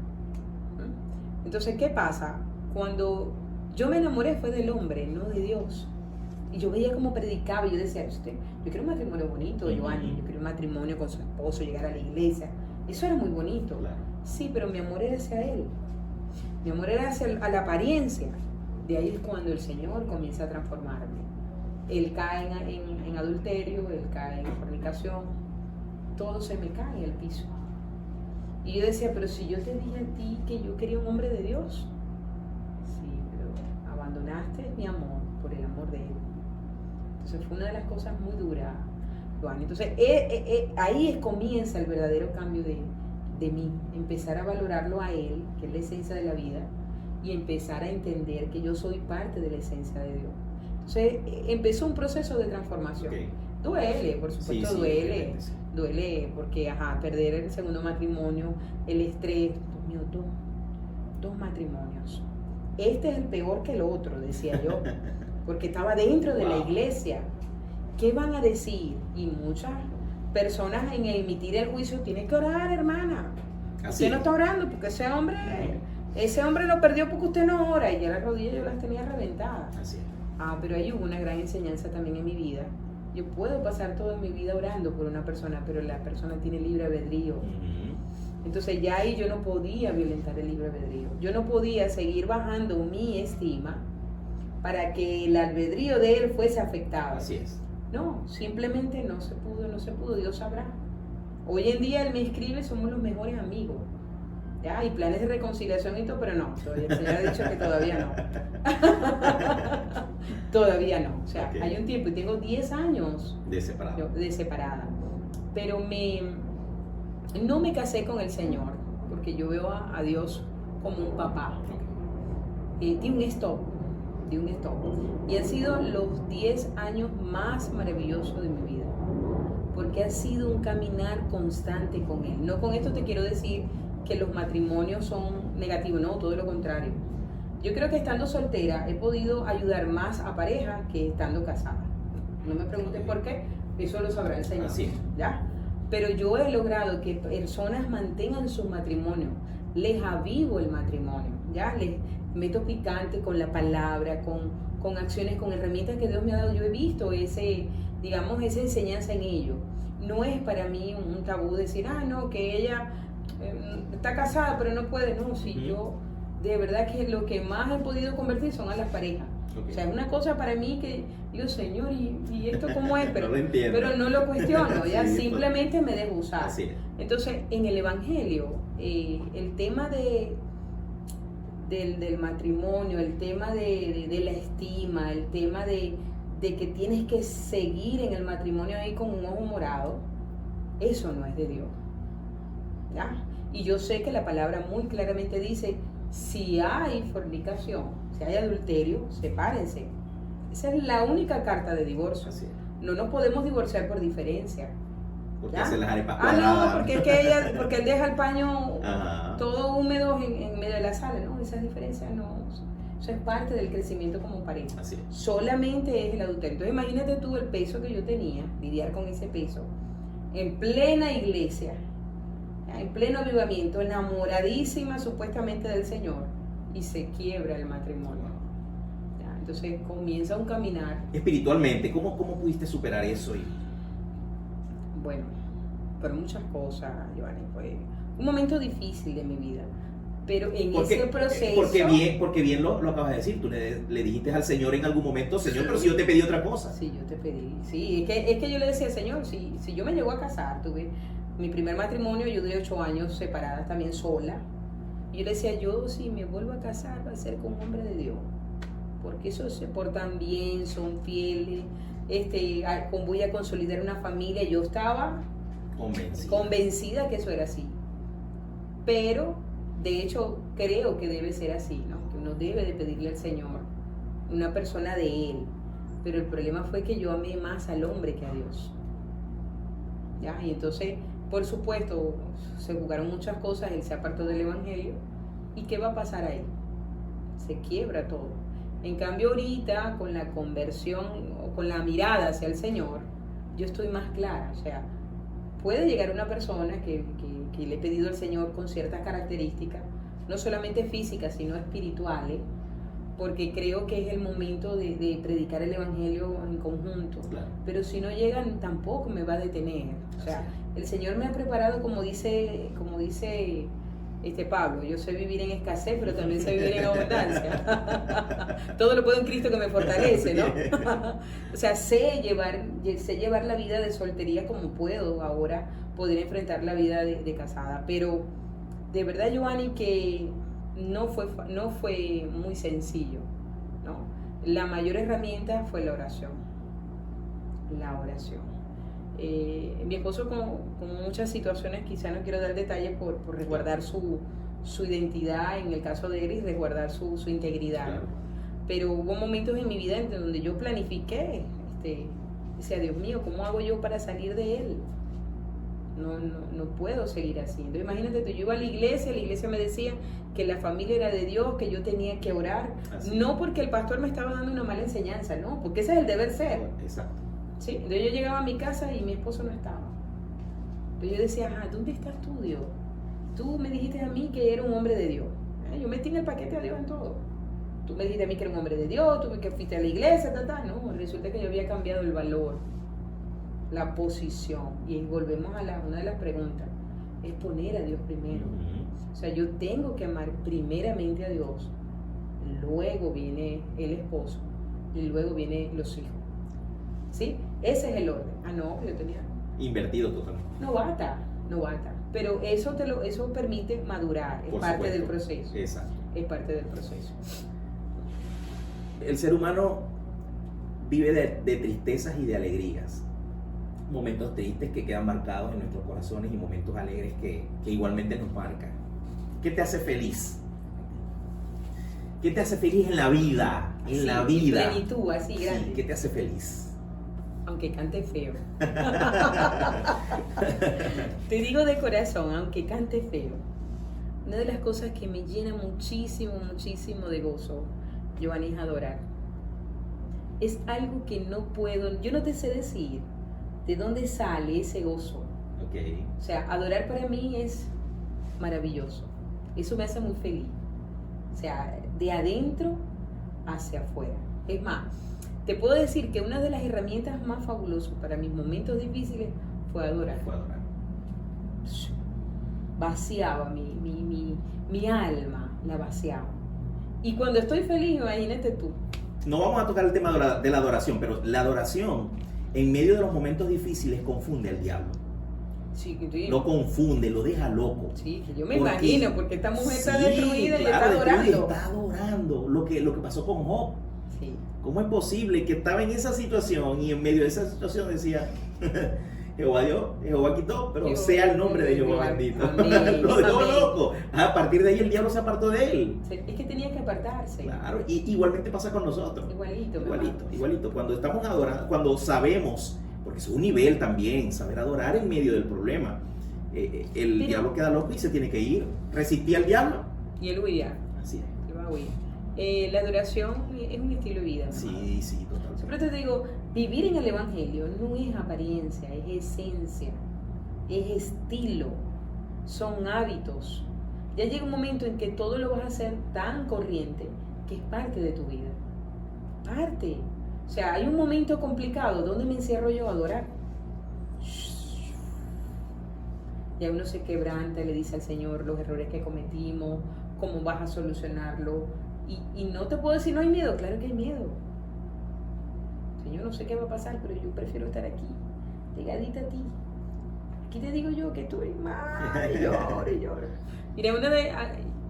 Entonces, ¿qué pasa? Cuando yo me enamoré fue del hombre, no de Dios. Y yo veía cómo predicaba y yo decía, yo quiero un matrimonio bonito, Joanny, yo quiero un matrimonio con su esposo, llegar a la iglesia. Eso era muy bonito. Claro. Sí, pero mi amor era hacia Él. Mi amor era a la apariencia. De ahí es cuando el Señor comienza a transformarme. Él cae en adulterio, Él cae en fornicación. Todo se me cae al piso. Y yo decía, pero si yo te dije a ti que yo quería un hombre de Dios. Sí, pero abandonaste mi amor por el amor de Él. Entonces fue una de las cosas muy duras, Joan. Entonces ahí comienza el verdadero cambio de mí. Empezar a valorarlo a Él, que es la esencia de la vida, y empezar a entender que yo soy parte de la esencia de Dios. Entonces empezó un proceso de transformación. Okay. Duele, por supuesto, sí, duele. Sí. Duele porque, perder el segundo matrimonio, el estrés, Dios mío, dos matrimonios. Este es el peor que el otro, decía yo, porque estaba dentro de la iglesia. ¿Qué van a decir? Y muchas personas en emitir el juicio, tienen que orar, hermana. Usted no está orando porque ese hombre lo perdió porque usted no ora, y ya las rodillas yo las tenía reventadas. Así es. Pero ahí hubo una gran enseñanza también en mi vida. Yo puedo pasar toda mi vida orando por una persona, pero la persona tiene libre albedrío. Entonces ya ahí yo no podía violentar el libre albedrío. Yo no podía seguir bajando mi estima para que el albedrío de él fuese afectado. Así es. No, simplemente no se pudo, Dios sabrá. Hoy en día él me escribe, somos los mejores amigos. Ya, hay planes de reconciliación y todo, pero no, todavía el Señor ha dicho que todavía no. Todavía no. O sea, hay un tiempo y tengo 10 años de separada. Pero no me casé con el Señor, porque yo veo a Dios como un papá. Di un stop. Y han sido los 10 años más maravillosos de mi vida, porque ha sido un caminar constante con Él. No con esto te quiero decir que los matrimonios son negativo, no, todo lo contrario. Yo creo que estando soltera he podido ayudar más a pareja que estando casada. No me pregunten por qué, eso lo sabrá el Señor. Así es. ¿Ya? Pero yo he logrado que personas mantengan su matrimonio, les avivo el matrimonio, ¿ya? Les meto picante con la palabra, con acciones, con herramientas que Dios me ha dado. Yo he visto esa enseñanza en ellos. No es para mí un tabú decir, no, que ella está casada pero no puede. No, si yo, de verdad que lo que más he podido convertir son a las parejas. Okay. O sea, es una cosa para mí que digo, Señor, ¿y esto cómo es? Pero no lo cuestiono, ya sí, simplemente me dejo usar. Así es. Entonces, en el Evangelio, el tema del matrimonio, el tema de la estima, el tema de que tienes que seguir en el matrimonio ahí con un ojo morado, eso no es de Dios. ¿Ya? Y yo sé que la palabra muy claramente dice, si hay fornicación, si hay adulterio, sepárense. Esa es la única carta de divorcio. No nos podemos divorciar por diferencia. Porque hace las arepas cuadradas. No, porque es que porque él deja el paño todo húmedo en medio de la sala. No, esas diferencias no. Eso es parte del crecimiento como pareja. Así es. Solamente es el adulterio. Entonces imagínate tú el peso que yo tenía, lidiar con ese peso, en plena iglesia, en pleno avivamiento, enamoradísima supuestamente del Señor, y se quiebra el matrimonio. ¿Ya? Entonces comienza un caminar. Espiritualmente, ¿cómo pudiste superar eso? Bueno, por muchas cosas, Giovanni, fue un momento difícil de mi vida, pero ese proceso... Porque bien lo acabas de decir, tú le dijiste al Señor en algún momento, Señor, pero si yo te pedí otra cosa. Sí, yo te pedí, sí, es que yo le decía, Señor, si yo me llego a casar, tuve mi primer matrimonio, yo duré 8 años separada, también sola, y yo le decía, yo si me vuelvo a casar va a ser con un hombre de Dios, porque esos se portan bien, son fieles, voy a consolidar una familia. Yo estaba convencida que eso era así, pero de hecho creo que debe ser así, ¿no? Que uno debe de pedirle al Señor una persona de Él, pero el problema fue que yo amé más al hombre que a Dios, ¿ya? Y entonces, por supuesto, se jugaron muchas cosas, él se apartó del Evangelio, ¿y qué va a pasar ahí? Se quiebra todo. En cambio ahorita, con la conversión o con la mirada hacia el Señor, yo estoy más clara. O sea, puede llegar una persona que le he pedido al Señor con ciertas características, no solamente físicas, sino espirituales, porque creo que es el momento de predicar el Evangelio en conjunto. Claro. Pero si no llegan, tampoco me va a detener. O sea, el Señor me ha preparado, como dice Pablo, yo sé vivir en escasez, pero también sé vivir en abundancia. Todo lo puedo en Cristo que me fortalece, ¿no? O sea, sé llevar la vida de soltería como puedo ahora, poder enfrentar la vida de casada. Pero de verdad, Giovanni, que no fue muy sencillo, ¿no? La mayor herramienta fue la oración. La oración. Mi esposo con muchas situaciones, quizá no quiero dar detalles por resguardar su identidad, en el caso de él, y resguardar su integridad. Claro. Pero hubo momentos en mi vida en donde yo planifiqué, decía, Dios mío, ¿cómo hago yo para salir de él? No puedo seguir así. Entonces imagínate tú, yo iba a la iglesia me decía que la familia era de Dios, que yo tenía que orar, no porque el pastor me estaba dando una mala enseñanza, no, porque ese es el deber ser. Exacto. ¿Sí? Entonces yo llegaba a mi casa y mi esposo no estaba. Entonces yo decía, ¿dónde estás tú, Dios? Tú me dijiste a mí que era un hombre de Dios. Yo metí en el paquete a Dios en todo. Tú me dijiste a mí que era un hombre de Dios, tú que fuiste a la iglesia, no, resulta que yo había cambiado el valor, la posición. Y volvemos a una de las preguntas, es poner a Dios primero. O sea, yo tengo que amar primeramente a Dios, luego viene el esposo y luego vienen los hijos. ¿Sí? Ese es el orden. No, yo tenía... Invertido totalmente. No basta. Pero eso permite madurar, es parte del proceso. Exacto. Es parte del proceso. El ser humano vive de tristezas y de alegrías. Momentos tristes que quedan marcados en nuestros corazones y momentos alegres que igualmente nos marcan. ¿Qué te hace feliz? ¿Qué te hace feliz en la vida? En la vida. Plenitud, así grande. Sí, ¿qué te hace feliz? Aunque cante feo. Te digo de corazón, aunque cante feo. Una de las cosas que me llena muchísimo, muchísimo de gozo, Giovanni, es adorar. Es algo que no puedo, yo no te sé decir de dónde sale ese gozo. Okay. O sea, adorar para mí es maravilloso. Eso me hace muy feliz. O sea, de adentro hacia afuera. Es más, te puedo decir que una de las herramientas más fabulosas para mis momentos difíciles fue adorar. Fue adorar. Vaciaba mi alma, la vaciaba. Y cuando estoy feliz, imagínate tú. No vamos a tocar el tema de la adoración, pero la adoración en medio de los momentos difíciles confunde al diablo. Sí, sí. Lo confunde, lo deja loco. Sí, que yo me imagino, porque esta mujer está destruida y claro, está adorando. Está adorando lo que pasó con Job. Sí. ¿Cómo es posible que estaba en esa situación y en medio de esa situación decía, Jehová dio, Jehová quitó, pero Jehová, sea el nombre de Jehová bendito? amén, Lo dejó amén. loco. A partir de ahí el diablo se apartó de él. Es que tenía que apartarse. Claro, y igualmente pasa con nosotros. Igualito, mi Igualito, hermano. igualito. Cuando estamos adorando, cuando sabemos, porque es un nivel también, saber adorar en medio del problema. El diablo queda loco y se tiene que ir. Resistí al diablo. Y él huía. Así es. Él va a huir. La adoración es un estilo de vida. Sí, sí, totalmente. Siempre te digo, vivir en el Evangelio no es apariencia, es esencia, es estilo, son hábitos. Ya llega un momento en que todo lo vas a hacer tan corriente que es parte de tu vida. Parte. O sea, hay un momento complicado donde me encierro yo a adorar. Ya uno se quebranta, le dice al Señor los errores que cometimos, cómo vas a solucionarlo. Y no te puedo decir no hay miedo, claro que hay miedo. Señor, no sé qué va a pasar, pero yo prefiero estar aquí, pegadita a ti. Aquí te digo yo que estoy mal, y lloro, y lloro. Mira,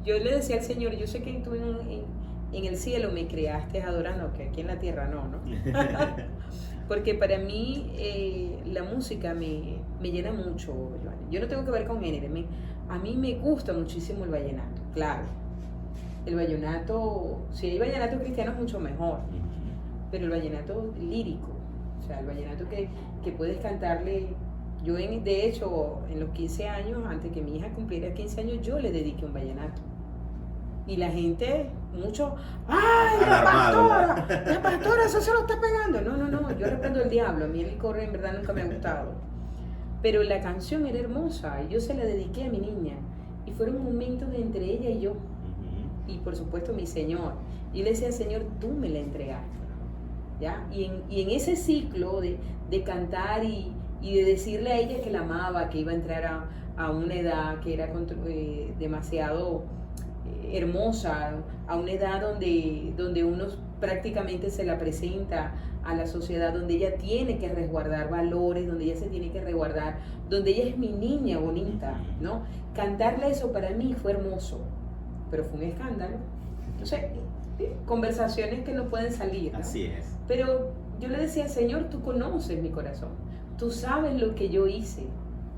yo le decía al Señor, yo sé que tú en el cielo me creaste adorando, que aquí en la tierra no. Porque para mí la música me llena mucho, Giovanni. Yo no tengo que ver con género, a mí me gusta muchísimo el vallenato, claro. El vallenato, si hay vallenato cristiano es mucho mejor, pero el vallenato lírico, o sea, el vallenato que puedes cantarle. Yo de hecho, en los 15 años, antes que mi hija cumpliera 15 años, yo le dediqué un vallenato. Y la gente, mucho, ¡ay, la pastora, eso se lo está pegando! No, yo reprendo el diablo, a mí el licor en verdad nunca me ha gustado. Pero la canción era hermosa, y yo se la dediqué a mi niña, y fueron momentos entre ella y yo. Y por supuesto mi Señor. Y le decía, Señor, tú me la entregaste, ¿ya? Y en ese ciclo de cantar y de decirle a ella que la amaba, que iba a entrar a una edad que era demasiado hermosa, a una edad donde uno prácticamente se la presenta a la sociedad, donde ella tiene que resguardar valores, donde ella se tiene que resguardar, donde ella es mi niña bonita, ¿no? Cantarle eso para mí fue hermoso, pero fue un escándalo. Entonces, conversaciones que no pueden salir, ¿no? Así es. Pero yo le decía, Señor, tú conoces mi corazón, tú sabes lo que yo hice.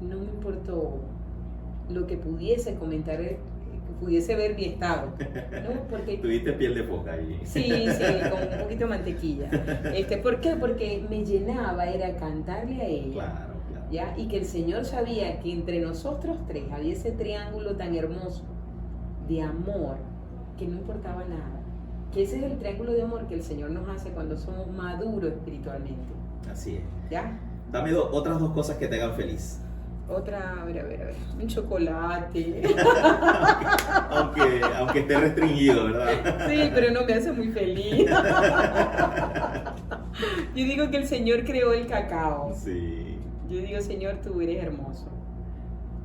No me importó lo que pudiese comentar, que pudiese ver mi estado, ¿no? Porque tuviste piel de foca ahí. Sí, con un poquito de mantequilla. ¿Por qué? Porque me llenaba, era cantarle a ella. Claro. ¿Ya? Y que el Señor sabía que entre nosotros tres había ese triángulo tan hermoso de amor que no importaba nada. Que ese es el triángulo de amor que el Señor nos hace cuando somos maduros espiritualmente. Así es. ¿Ya? Dame otras dos cosas que te hagan feliz. Otra, a ver, un chocolate. aunque esté restringido, ¿verdad? Sí, pero no me hace muy feliz. Yo digo que el Señor creó el cacao. Sí. Yo digo, Señor, tú eres hermoso.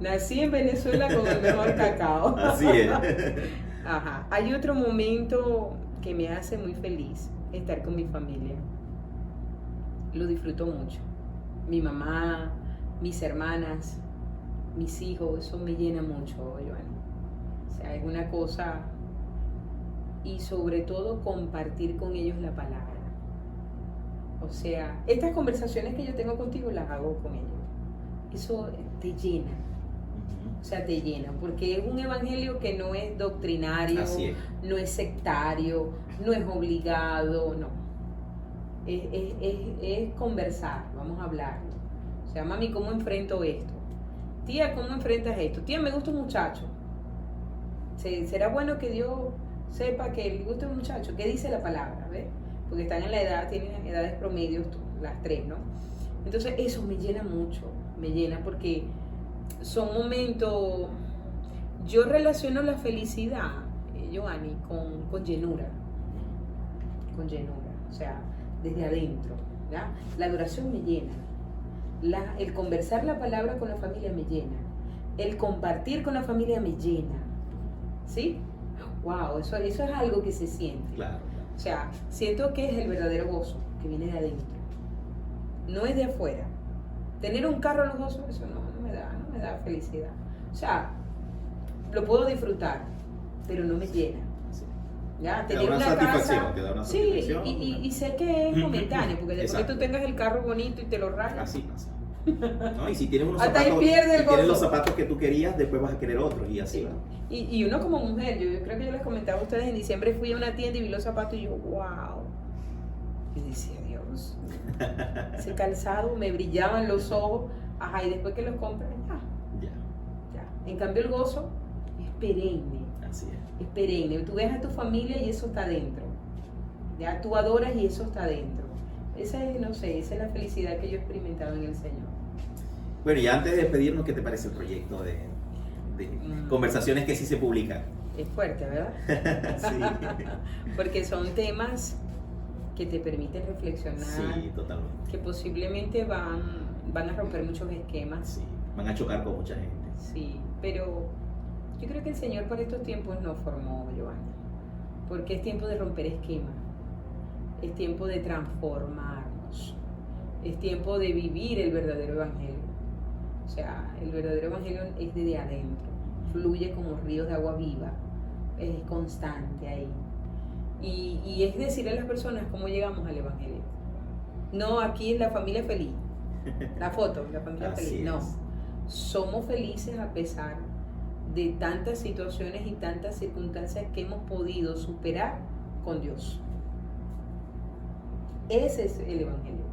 Nací en Venezuela con el mejor cacao. Así es. Ajá. Hay otro momento que me hace muy feliz, estar con mi familia. Lo disfruto mucho. Mi mamá, mis hermanas, mis hijos, eso me llena mucho, Giovanni. O sea, es una cosa, y sobre todo compartir con ellos la palabra. O sea, estas conversaciones que yo tengo contigo las hago con ellos. Eso te llena. O sea, te llena, porque es un evangelio que no es doctrinario, no es sectario, no es obligado, no. Es conversar, vamos a hablarlo. O sea, mami, ¿cómo enfrento esto? Tía, ¿cómo enfrentas esto? Tía, me gusta un muchacho. Será bueno que Dios sepa que le gusta a un muchacho, qué dice la palabra, ¿ves? Porque están en la edad, tienen edades promedios, las tres, ¿no? Entonces eso me llena mucho, me llena porque son momentos, yo relaciono la felicidad, Giovanni, con llenura, o sea, desde adentro, ¿ya? La adoración me llena, el conversar la palabra con la familia me llena, el compartir con la familia me llena, ¿sí? Wow, eso es algo que se siente. Claro. O sea, siento que es el verdadero gozo que viene de adentro, no es de afuera. Tener un carro lujoso, eso no me da felicidad. O sea, lo puedo disfrutar, pero no me llena. Sí. ¿Ya? Te da Tener una una satisfacción, casa, te da una sí, satisfacción. y sé que es momentáneo, porque después que Exacto. tú tengas el carro bonito y te lo rayas. Así pasa. ¿No? Y si tienes unos Hasta ahí zapatos, pierde el si tienes gozo. los zapatos que tú querías, después vas a querer otros y así Sí. va. Y uno como mujer, yo creo que yo les comentaba a ustedes, en diciembre fui a una tienda y vi los zapatos y yo, wow. Y decía, Dios, ese calzado, me brillaban los ojos, ajá, y después que los compras, ya. En cambio el gozo es perenne, Así es. es perenne. Tú ves a tu familia y eso está dentro, ya, tú adoras y eso está dentro. Esa es, no sé, esa es la felicidad que yo he experimentado en el Señor. Bueno, y antes de despedirnos, ¿qué te parece el proyecto de conversaciones que sí se publican? Es fuerte, ¿verdad? Sí. Porque son temas que te permiten reflexionar, Sí, totalmente. que posiblemente van a romper muchos esquemas. Sí, van a chocar con mucha gente. Sí, pero yo creo que el Señor por estos tiempos nos formó, Giovanni, porque es tiempo de romper esquemas, es tiempo de transformarnos, es tiempo de vivir el verdadero evangelio. O sea, el verdadero evangelio es desde adentro, fluye como ríos de agua viva, es constante ahí. Y es decirle a las personas cómo llegamos al evangelio. No, aquí es la familia feliz, la foto, la familia Así feliz, es. no. Somos felices a pesar de tantas situaciones y tantas circunstancias que hemos podido superar con Dios. Ese es el evangelio.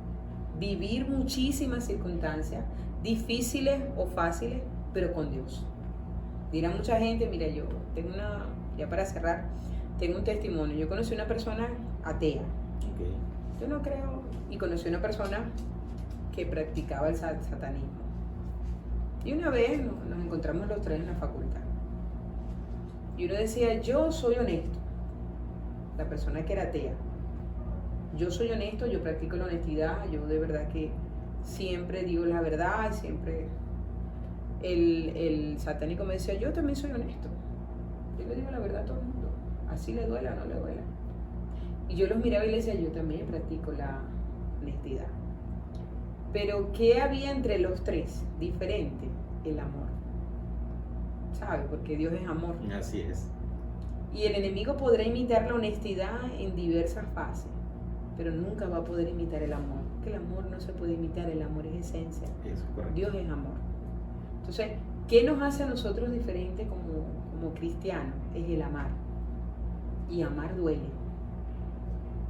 Vivir muchísimas circunstancias, difíciles o fáciles, pero con Dios. Dirá mucha gente, mira, yo tengo ya para cerrar, tengo un testimonio. Yo conocí una persona atea. Okay. Yo no creo. Y conocí una persona que practicaba el satanismo. Y una vez nos encontramos los tres en la facultad. Y uno decía, yo soy honesto. La persona que era atea. Yo soy honesto, yo practico la honestidad, yo de verdad que siempre digo la verdad, siempre. El satánico me decía, yo también soy honesto. Yo le digo la verdad a todo el mundo, así le duela o no le duela. Y yo los miraba y les decía, yo también practico la honestidad. Pero ¿qué había entre los tres? Diferente, el amor. ¿Sabe? Porque Dios es amor. Así es. Y el enemigo podrá imitar la honestidad en diversas fases, pero nunca va a poder imitar el amor. Que el amor no se puede imitar, el amor es esencia. Eso es correcto. Dios es amor. Entonces, ¿qué nos hace a nosotros diferentes como cristianos? Es el amar. Y amar duele.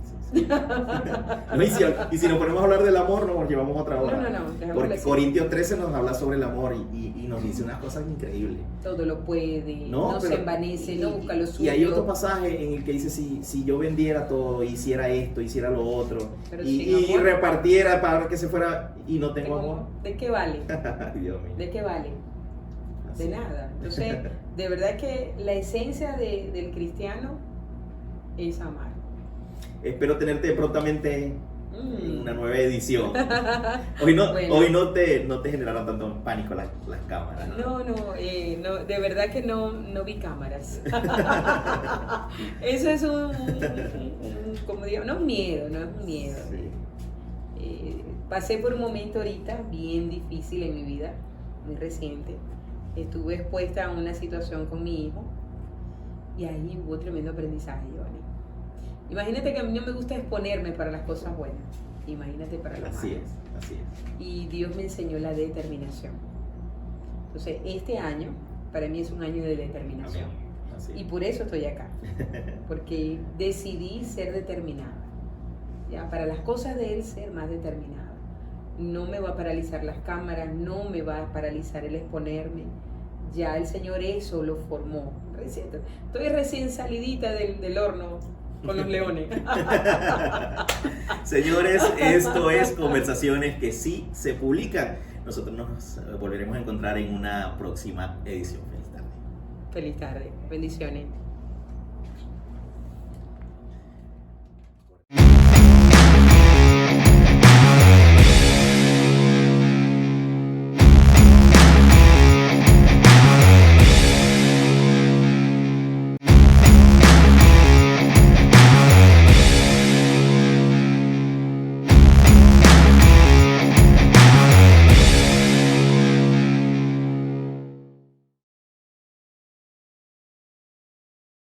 Sí, sí. No, y si nos ponemos a hablar del amor, nos llevamos otra hora. No. Porque Corintios 13 nos habla sobre el amor y nos dice unas cosas increíbles. Todo lo puede, no se envanece, no busca lo suyo. Y hay otro pasaje en el que dice, si yo vendiera todo, hiciera esto, hiciera lo otro, y repartiera para que se fuera y no tengo amor. ¿De qué vale? Dios mío. ¿De qué vale? Así. De nada. Entonces, de verdad que la esencia del cristiano es amar. Espero tenerte prontamente en una nueva edición. Bueno. Hoy no te generaron tanto pánico las cámaras. No, de verdad que no vi cámaras. Eso es como digo, no es un miedo. Sí. Pasé por un momento ahorita bien difícil en mi vida, muy reciente. Estuve expuesta a una situación con mi hijo y ahí hubo tremendo aprendizaje, Giovanni. Imagínate que a mí no me gusta exponerme para las cosas buenas, imagínate para las malas. Así es. Y Dios me enseñó la determinación. Entonces, este año para mí es un año de determinación. Así es. Y por eso estoy acá, porque decidí ser determinada. Ya, para las cosas de Él, ser más determinada. No me va a paralizar las cámaras, no me va a paralizar el exponerme. ya el Señor eso lo formó. Estoy recién salidita del horno con los leones. Señores, esto es Conversaciones que sí se publican. Nosotros nos volveremos a encontrar en una próxima edición. Feliz tarde. Feliz tarde. Bendiciones.